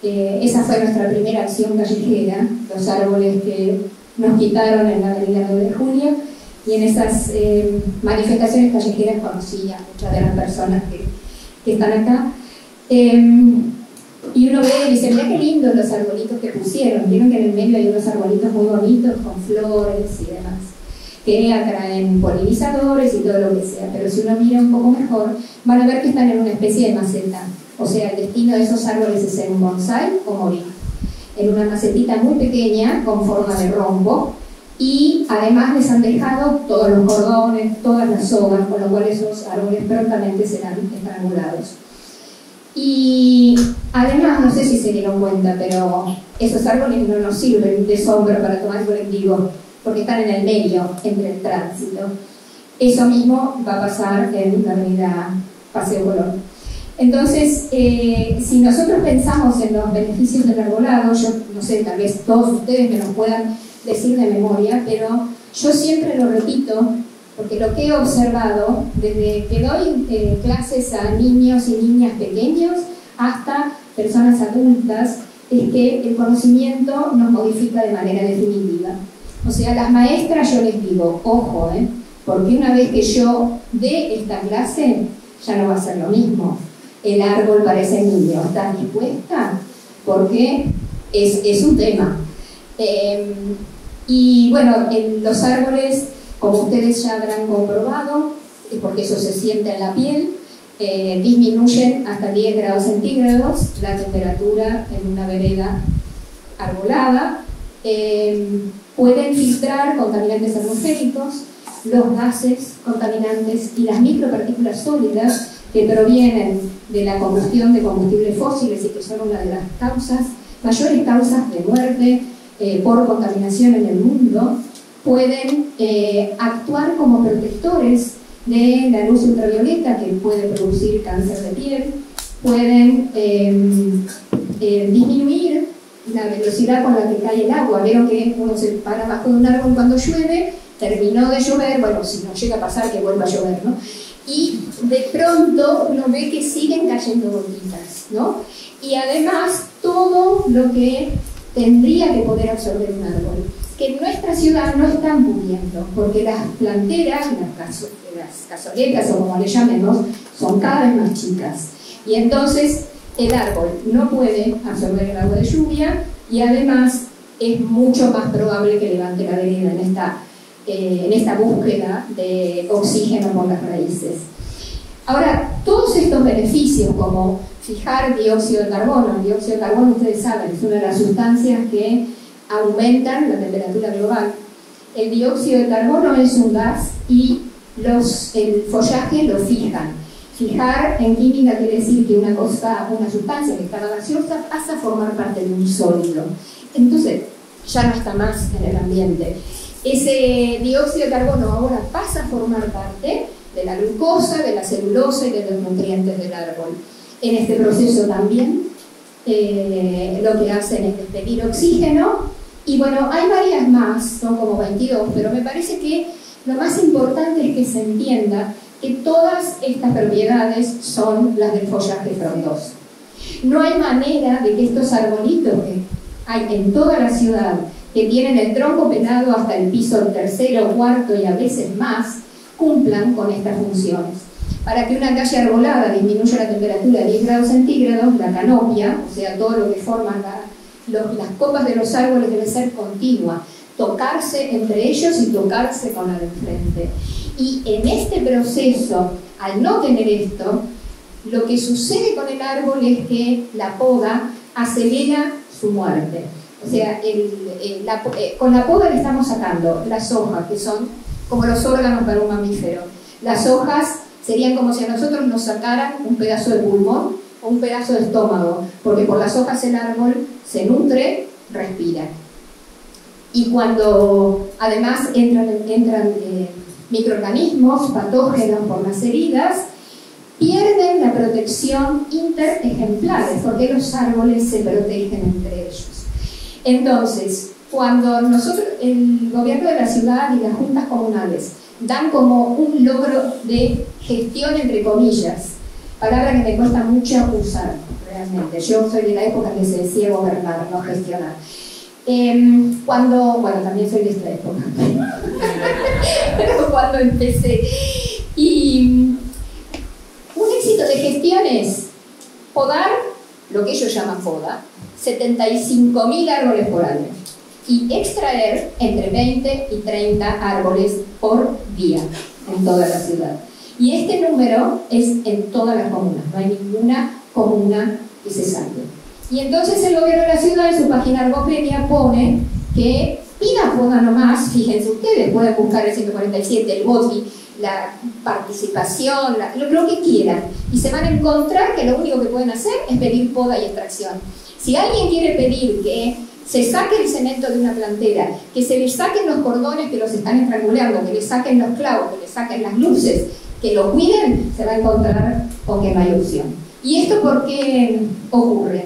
esa fue nuestra primera acción callejera, los árboles que nos quitaron en la avenida 9 de Julio, y en esas manifestaciones callejeras conocí a muchas de las personas que están acá. Y uno ve y dice, mira qué lindos los arbolitos que pusieron. Vieron que en el medio hay unos arbolitos muy bonitos con flores y demás, que atraen polinizadores y todo lo que sea. Pero si uno mira un poco mejor, van a ver que están en una especie de maceta. O sea, el destino de esos árboles es ser un bonsái o morir. En una macetita muy pequeña, con forma de rombo, y además les han dejado todos los cordones, todas las sogas, con lo cual esos árboles prontamente serán estrangulados. Y además, no sé si se dieron cuenta, pero esos árboles no nos sirven de sombra para tomar colectivo, porque están en el medio, entre el tránsito. Eso mismo va a pasar en la avenida Paseo Colón. Entonces, si nosotros pensamos en los beneficios del arbolado, yo no sé, tal vez todos ustedes me los puedan decir de memoria, pero yo siempre lo repito, porque lo que he observado desde que doy clases a niños y niñas pequeños hasta personas adultas, es que el conocimiento nos modifica de manera definitiva. O sea, las maestras yo les digo, ojo, porque una vez que yo dé esta clase, ya no va a ser lo mismo. El árbol para ese niño, ¿estás dispuesta? Porque es un tema. Y bueno, los árboles, como ustedes ya habrán comprobado, porque eso se siente en la piel, disminuyen hasta 10 grados centígrados la temperatura en una vereda arbolada, pueden filtrar contaminantes atmosféricos, los gases contaminantes y las micropartículas sólidas que provienen de la combustión de combustibles fósiles y que son una de las mayores causas de muerte por contaminación en el mundo, pueden actuar como protectores de la luz ultravioleta que puede producir cáncer de piel, pueden disminuir la velocidad con la que cae el agua. Vieron que uno se para bajo de un árbol cuando llueve, terminó de llover, bueno, si no llega a pasar que vuelva a llover, ¿no? Y de pronto uno ve que siguen cayendo gotitas, ¿no? Y además todo lo que tendría que poder absorber un árbol, que en nuestra ciudad no están pudiendo, porque las planteras, las cazoletas o como le llamemos, son cada vez más chicas. Y entonces el árbol no puede absorber el agua de lluvia y además es mucho más probable que levante la vereda en esta búsqueda de oxígeno por las raíces. Ahora, todos estos beneficios como fijar dióxido de carbono, el dióxido de carbono ustedes saben, es una de las sustancias que aumentan la temperatura global. El dióxido de carbono es un gas y el follaje lo fijan. Fijar en química quiere decir que una sustancia que estaba gaseosa pasa a formar parte de un sólido. Entonces, ya no está más en el ambiente. Ese dióxido de carbono ahora pasa a formar parte de la glucosa, de la celulosa y de los nutrientes del árbol. En este proceso también lo que hacen es despedir oxígeno y bueno, hay varias más, son como 22, pero me parece que lo más importante es que se entienda que todas estas propiedades son las del follaje frondoso. No hay manera de que estos arbolitos que hay en toda la ciudad, que tienen el tronco pelado hasta el piso tercero, cuarto y a veces más, cumplan con estas funciones. Para que una calle arbolada disminuya la temperatura a 10 grados centígrados, la canopia, o sea, todo lo que forman las copas de los árboles debe ser continua, tocarse entre ellos y tocarse con la de enfrente. Y en este proceso, al no tener esto, lo que sucede con el árbol es que la poda acelera su muerte. O sea, con la poda le estamos sacando las hojas, que son como los órganos para un mamífero. Las hojas serían como si a nosotros nos sacaran un pedazo de pulmón o un pedazo de estómago, porque por las hojas el árbol se nutre, respira. Y cuando además entran microorganismos patógenos por las heridas, pierden la protección interejemplares, porque los árboles se protegen entre ellos. Entonces, cuando nosotros, el gobierno de la ciudad y las juntas comunales dan como un logro de gestión, entre comillas, palabra que me cuesta mucho usar realmente, yo soy de la época en que se decía gobernar, no gestionar. Bueno, también soy de esta época, pero cuando empecé. Y un éxito de gestión es podar, lo que ellos llaman poda, 75.000 árboles por año y extraer entre 20 y 30 árboles por día en toda la ciudad. Y este número es en todas las comunas, no hay ninguna comuna que se salve. Y entonces el gobierno de la ciudad en su página Argopedia pone que pida poda nomás, fíjense ustedes, pueden buscar el 147, el BOTI, la participación, lo que quieran, y se van a encontrar que lo único que pueden hacer es pedir poda y extracción. Si alguien quiere pedir que se saque el cemento de una plantera, que se le saquen los cordones que los están estrangulando, que le saquen los clavos, que le saquen las luces, que lo cuiden, se va a encontrar con que no hay opción. ¿Y esto por qué ocurre?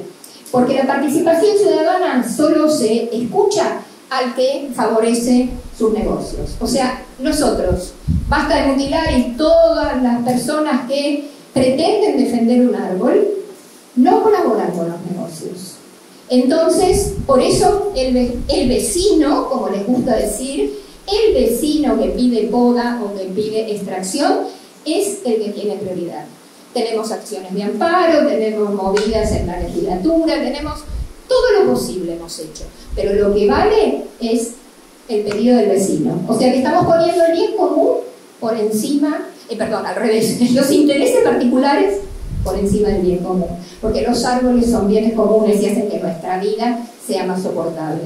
Porque la participación ciudadana solo se escucha al que favorece sus negocios. O sea, nosotros, Basta de Mutilar y todas las personas que pretenden defender un árbol, no colaboran con los negocios. Entonces, por eso el vecino, como les gusta decir, el vecino que pide poda o que pide extracción, es el que tiene prioridad. Tenemos acciones de amparo, tenemos movidas en la legislatura, tenemos todo lo posible hemos hecho, pero lo que vale es el pedido del vecino. O sea que estamos poniendo el bien común por encima, al revés, los intereses particulares por encima del bien común, porque los árboles son bienes comunes y hacen que nuestra vida sea más soportable.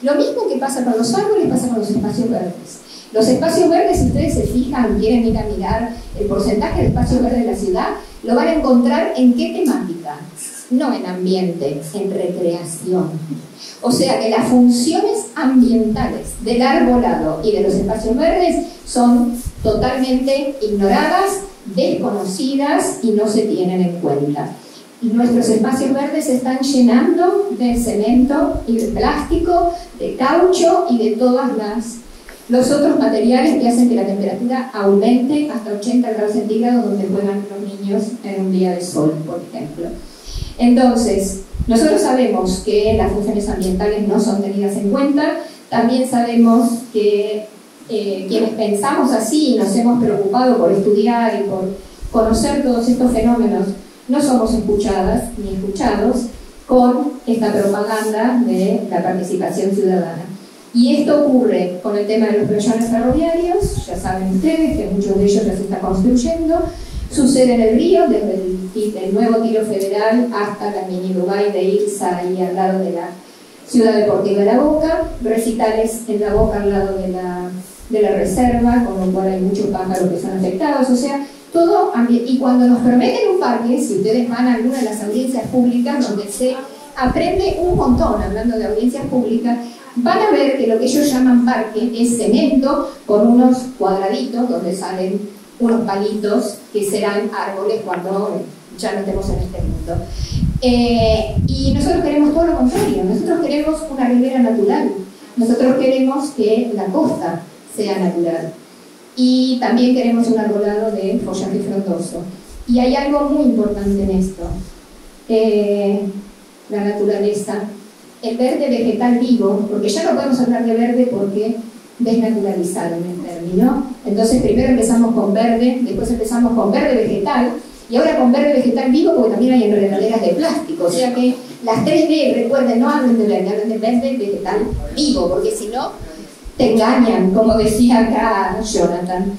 Lo mismo que pasa con los árboles pasa con los espacios verdes. Los espacios verdes, si ustedes se fijan, quieren ir a mirar el porcentaje de espacios verdes de la ciudad, lo van a encontrar en qué temática, no en ambiente, en recreación. O sea que las funciones ambientales del arbolado y de los espacios verdes son totalmente ignoradas, desconocidas y no se tienen en cuenta. Y nuestros espacios verdes se están llenando de cemento y de plástico, de caucho y de todas los otros materiales que hacen que la temperatura aumente hasta 80 grados centígrados donde juegan los niños en un día de sol, por ejemplo. Entonces, nosotros sabemos que las funciones ambientales no son tenidas en cuenta, también sabemos que quienes pensamos así y nos hemos preocupado por estudiar y por conocer todos estos fenómenos, no somos escuchadas ni escuchados con esta propaganda de la participación ciudadana. Y esto ocurre con el tema de los pabellones ferroviarios, ya saben ustedes que muchos de ellos ya se están construyendo, sucede en el río, desde el nuevo Tiro Federal hasta la mini Dubái de Irsa, ahí al lado de la Ciudad Deportiva de La Boca, recitales en La Boca al lado de la reserva, con lo cual hay muchos pájaros que son afectados, o sea, todo y cuando nos prometen un parque, si ustedes van a alguna de las audiencias públicas donde se aprende un montón, hablando de audiencias públicas, van a ver que lo que ellos llaman parque es cemento con unos cuadraditos donde salen unos palitos que serán árboles cuando ya no estemos en este mundo. Y nosotros queremos todo lo contrario, nosotros queremos una ribera natural, nosotros queremos que la costa sea natural. Y también queremos un arbolado de follaje frondoso. Y hay algo muy importante en esto. La naturaleza, el verde vegetal vivo, porque ya no podemos hablar de verde porque desnaturalizaron el término. Entonces primero empezamos con verde, después empezamos con verde vegetal, y ahora con verde vegetal vivo porque también hay enredaderas de plástico. O sea que las 3D, recuerden, no hablen de verde, hablen de verde vegetal vivo, porque si no te engañan, como decía acá Jonathan.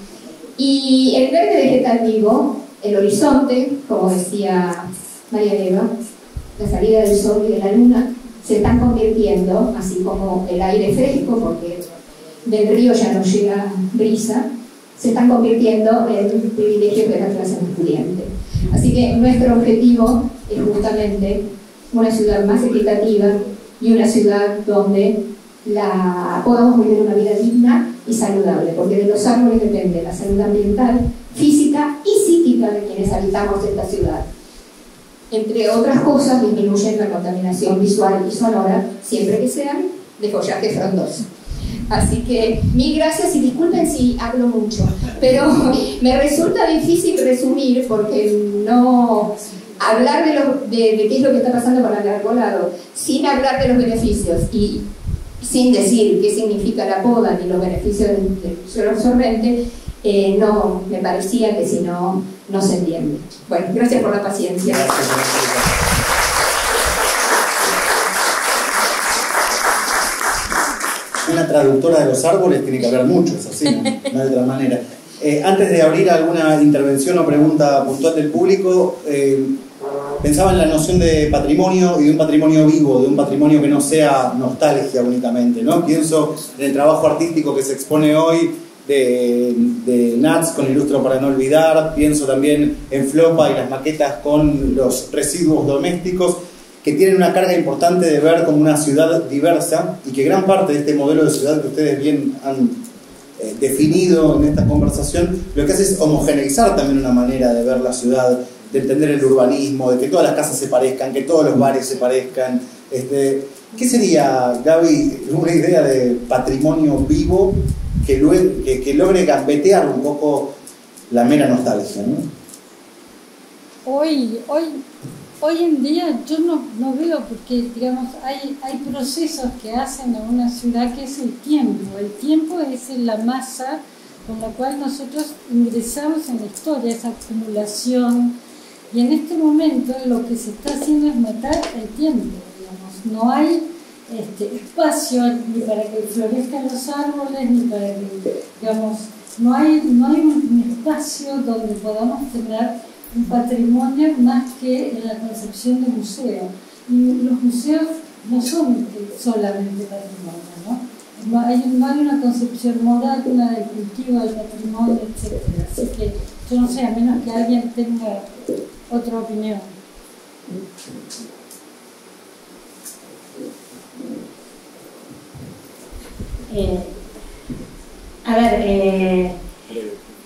Y el verde vegetal vivo, el horizonte, como decía María Eva, la salida del sol y de la luna, se están convirtiendo, así como el aire fresco, porque del río ya no llega brisa, se están convirtiendo en privilegios de la clase más pudiente. Así que nuestro objetivo es justamente una ciudad más equitativa y una ciudad donde podamos vivir una vida digna y saludable, porque de los árboles depende la salud ambiental, física y psíquica de quienes habitamos esta ciudad. Entre otras cosas, disminuyen la contaminación visual y sonora, siempre que sean de follaje frondoso. Así que, mil gracias y disculpen si hablo mucho, pero me resulta difícil resumir porque no hablar de qué es lo que está pasando con el arbolado, sin hablar de los beneficios y sin decir qué significa la poda ni los beneficios del suelo absorbente, no, me parecía que si no, no se entiende. Bueno, gracias por la paciencia. Una traductora de los árboles tiene que haber mucho, es así, no de otra manera. Antes de abrir alguna intervención o pregunta puntual del público, Pensaba en la noción de patrimonio y de un patrimonio vivo, de un patrimonio que no sea nostalgia únicamente, ¿no? Pienso en el trabajo artístico que se expone hoy de Nats con Ilustro para no olvidar, pienso también en Flopa y las maquetas con los residuos domésticos, que tienen una carga importante de ver como una ciudad diversa, y que gran parte de este modelo de ciudad que ustedes bien han definido en esta conversación, lo que hace es homogeneizar también una manera de ver la ciudad, de entender el urbanismo, de que todas las casas se parezcan, que todos los bares se parezcan. ¿Qué sería, Gaby, una idea de patrimonio vivo que logre gambetear un poco la mera nostalgia, ¿no? Hoy en día yo no veo, porque digamos hay procesos que hacen a una ciudad, que es el tiempo. El tiempo es la masa con la cual nosotros ingresamos en la historia, esa acumulación. Y en este momento lo que se está haciendo es matar el tiempo, digamos. No hay espacio ni para que florezcan los árboles, ni para que, digamos, no hay un espacio donde podamos tener un patrimonio más que en la concepción de museo. Y los museos no son solamente patrimonio, ¿no? No hay una concepción moral, una del cultivo del patrimonio, etc. Así que yo no sé, a menos que alguien tenga otra opinión.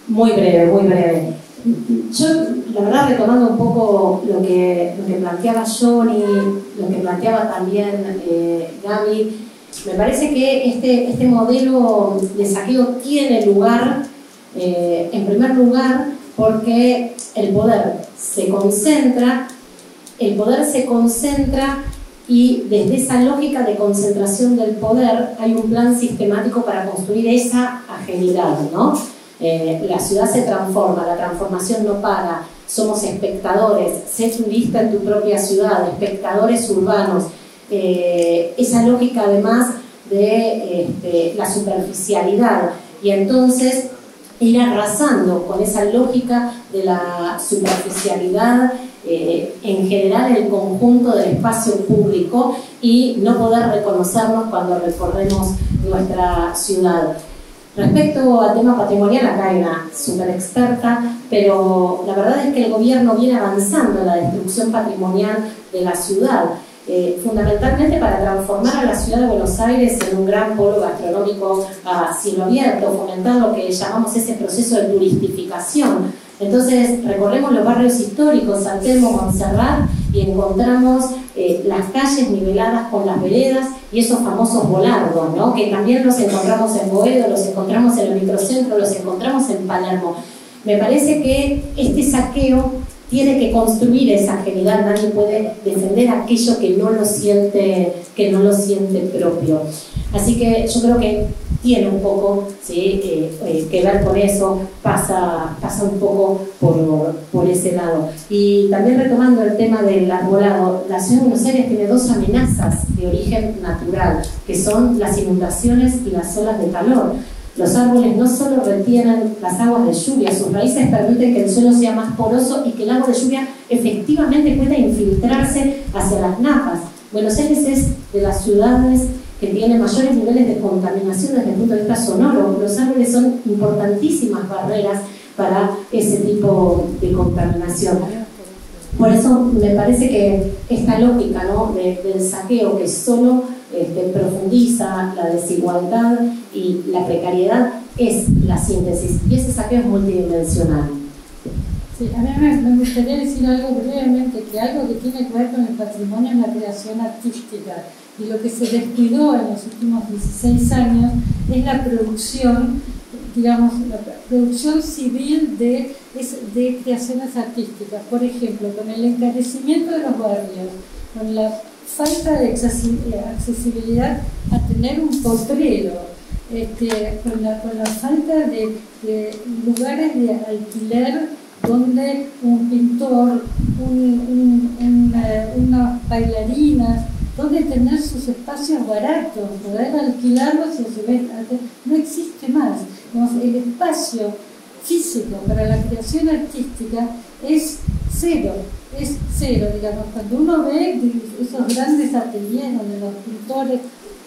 Muy breve. Yo, la verdad, retomando un poco lo que planteaba Johnny, lo que planteaba también Gaby, me parece que este modelo de saqueo tiene lugar, en primer lugar, porque el poder se concentra y desde esa lógica de concentración del poder hay un plan sistemático para construir esa ajenidad, ¿no? La ciudad se transforma, la transformación no para, somos espectadores, sé turista en tu propia ciudad, espectadores urbanos. Esa lógica además de la superficialidad, y entonces ir arrasando con esa lógica de la superficialidad, en general el conjunto del espacio público, y no poder reconocernos cuando recorremos nuestra ciudad. Respecto al tema patrimonial, acá hay una súper experta, pero la verdad es que el gobierno viene avanzando en la destrucción patrimonial de la ciudad, fundamentalmente para transformar a la ciudad de Buenos Aires en un gran polo gastronómico a cielo abierto, fomentar lo que llamamos ese proceso de turistificación. Entonces recorremos los barrios históricos, San Telmo, Montserrat, y encontramos las calles niveladas con las veredas y esos famosos volardos, ¿no? Que también los encontramos en Boedo, los encontramos en el microcentro, los encontramos en Palermo. Me parece que este saqueo tiene que construir esa ajenidad. Nadie puede defender aquello que no lo siente propio. Así que yo creo que tiene un poco, ¿sí? Que ver con eso, pasa un poco por ese lado. Y también retomando el tema del arbolado, la ciudad de Buenos Aires tiene dos amenazas de origen natural, que son las inundaciones y las olas de calor. Los árboles no solo retienen las aguas de lluvia, sus raíces permiten que el suelo sea más poroso y que el agua de lluvia efectivamente pueda infiltrarse hacia las napas. Buenos Aires es de las ciudades que tiene mayores niveles de contaminación desde el punto de vista sonoro. Los árboles son importantísimas barreras para ese tipo de contaminación. Por eso me parece que esta lógica, ¿no? del saqueo, que solo profundiza la desigualdad y la precariedad, es la síntesis, y ese saqueo es multidimensional. Sí, a mí me gustaría decir algo brevemente, que algo que tiene que ver con el patrimonio es la creación artística, y lo que se descuidó en los últimos 16 años es la producción, digamos, la producción civil de creaciones artísticas. Por ejemplo, con el encarecimiento de los barrios, con la falta de accesibilidad a tener un potrero, con la falta de lugares de alquiler donde un pintor, unas bailarinas, donde tener sus espacios baratos, poder alquilarlos y a su vez no existe más. El espacio físico para la creación artística es cero. es cero, digamos. Cuando uno ve esos grandes ateliers donde los pintores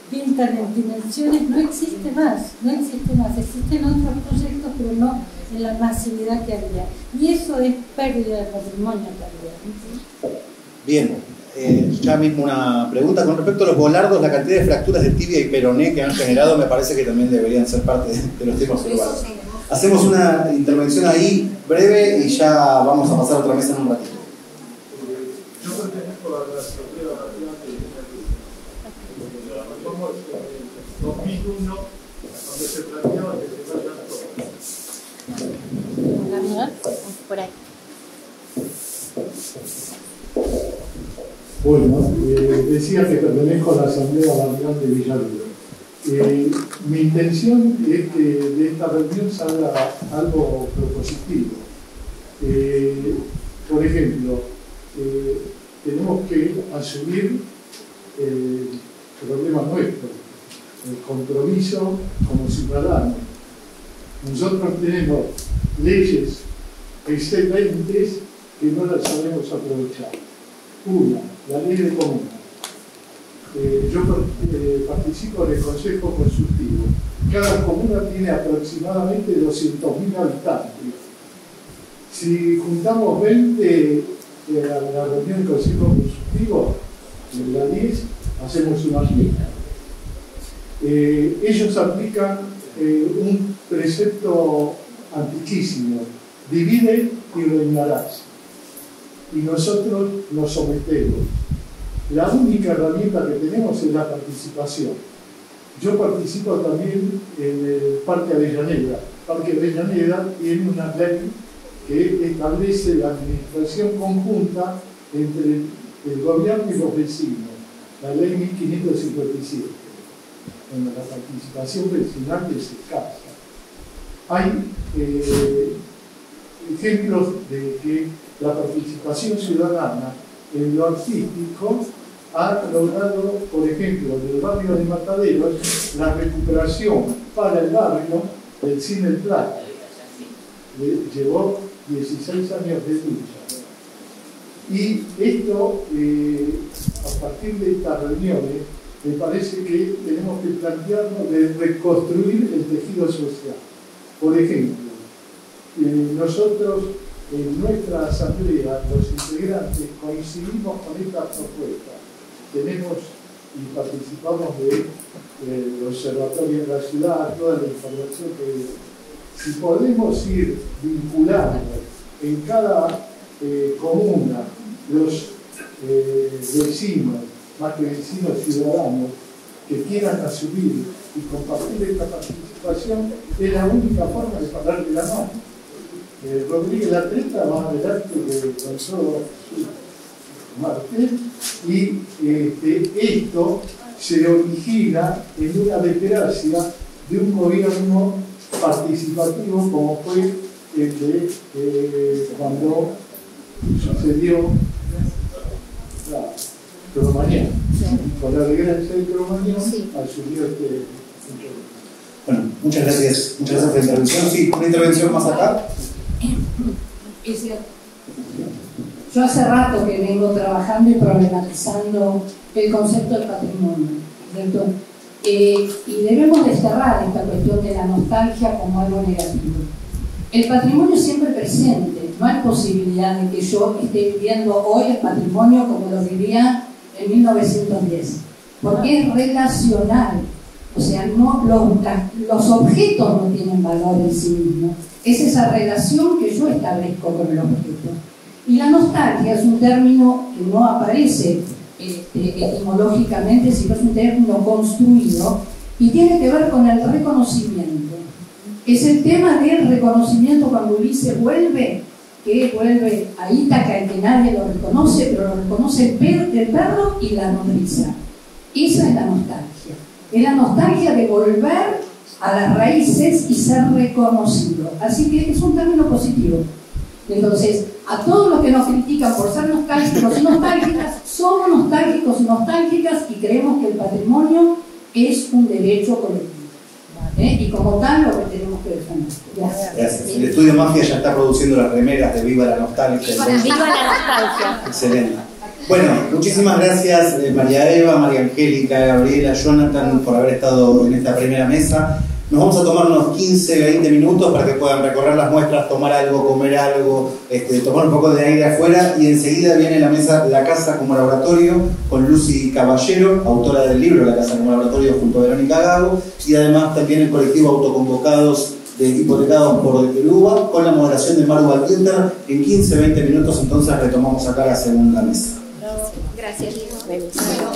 pintan en dimensiones, no existe más, existen otros proyectos, pero no en la masividad que había. Y eso es pérdida de patrimonio también. Bien, ya mismo una pregunta con respecto a los volardos, la cantidad de fracturas de tibia y peroné que han generado me parece que también deberían ser parte de los temas observados. Hacemos una intervención ahí breve y ya vamos a pasar a otra mesa en un ratito. Yo pertenezco a la Asamblea Nacional de la reforma en 2001, donde se planteaba que se vayan todos. Por ahí. Bueno, decía que pertenezco a la Asamblea Nacional de Villaluro. Mi intención es que de esta reunión salga algo propositivo. Por ejemplo, tenemos que asumir el problema nuestro, el compromiso como ciudadanos. Nosotros tenemos leyes excelentes que no las sabemos aprovechar. Una, la ley de comunas. Yo participo del Consejo Consultivo. Cada comuna tiene aproximadamente 200.000 habitantes. Si juntamos 20 a la reunión del Consejo Consultivo, en la 10, hacemos una lista. Ellos aplican un precepto antiquísimo: divide y reinarás. Y nosotros nos sometemos. La única herramienta que tenemos es la participación. Yo participo también en el Parque Avellaneda. Parque Avellaneda tiene una ley que establece la administración conjunta entre el gobierno y los vecinos, la ley 1557. Bueno, la participación vecinal es escasa. Hay ejemplos de que la participación ciudadana en lo artístico ha logrado, por ejemplo, del barrio de Mataderos, la recuperación para el barrio del Cine El Plata. Llevó 16 años de lucha. Y esto, a partir de estas reuniones, me parece que tenemos que plantearnos de reconstruir el tejido social. Por ejemplo, nosotros en nuestra asamblea, los integrantes, coincidimos con estas propuestas. Tenemos y participamos del observatorio de la ciudad, toda la información que si podemos ir vinculando en cada comuna los vecinos, más que vecinos ciudadanos, que quieran asumir y compartir esta participación, es la única forma de pararle la mano. Rodríguez Larreta va adelante con todo Martel y esto se origina en una desgracia de un gobierno participativo como fue el de cuando sucedió la Cromañón. Con la desgracia de Cromañón asumió este. Bueno, muchas gracias por la intervención. Sí, una intervención más acá. Yo hace rato que vengo trabajando y problematizando el concepto del patrimonio, ¿cierto? Y debemos desterrar esta cuestión de la nostalgia como algo negativo. El patrimonio es siempre presente, no hay posibilidad de que yo esté viviendo hoy el patrimonio como lo vivía en 1910, porque es relacional. O sea, no, los objetos no tienen valor en sí mismos. Es esa relación que yo establezco con el objeto. Y la nostalgia es un término que no aparece etimológicamente, sino es un término construido y tiene que ver con el reconocimiento. Es el tema del reconocimiento cuando Ulises vuelve, que vuelve a Ítaca y que nadie lo reconoce, pero lo reconoce el perro y la nodriza. Esa es la nostalgia. Es la nostalgia de volver a las raíces y ser reconocido. Así que es un término positivo. Entonces, a todos los que nos critican por ser nostálgicos y nostálgicas, somos nostálgicos y nostálgicas y creemos que el patrimonio es un derecho colectivo. y como tal lo que tenemos que defender. Gracias. El estudio Mafia ya está produciendo las remeras de Viva la Nostalgia. Viva la nostalgia. Excelente. Bueno, muchísimas gracias María Eva, María Angélica, Gabriela, Jonathan por haber estado en esta primera mesa. Nos vamos a tomar unos 15, 20 minutos para que puedan recorrer las muestras, tomar algo, comer algo, tomar un poco de aire afuera, y enseguida viene la mesa La Casa como Laboratorio con Lucy Caballero, autora del libro La Casa como Laboratorio junto a Verónica Gago, y además también el colectivo Autoconvocados de Hipotecados por el UBA con la moderación de Maru Valquinter. En 15, 20 minutos entonces retomamos acá la segunda mesa. Gracias, Diego. Bueno,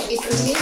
y primero...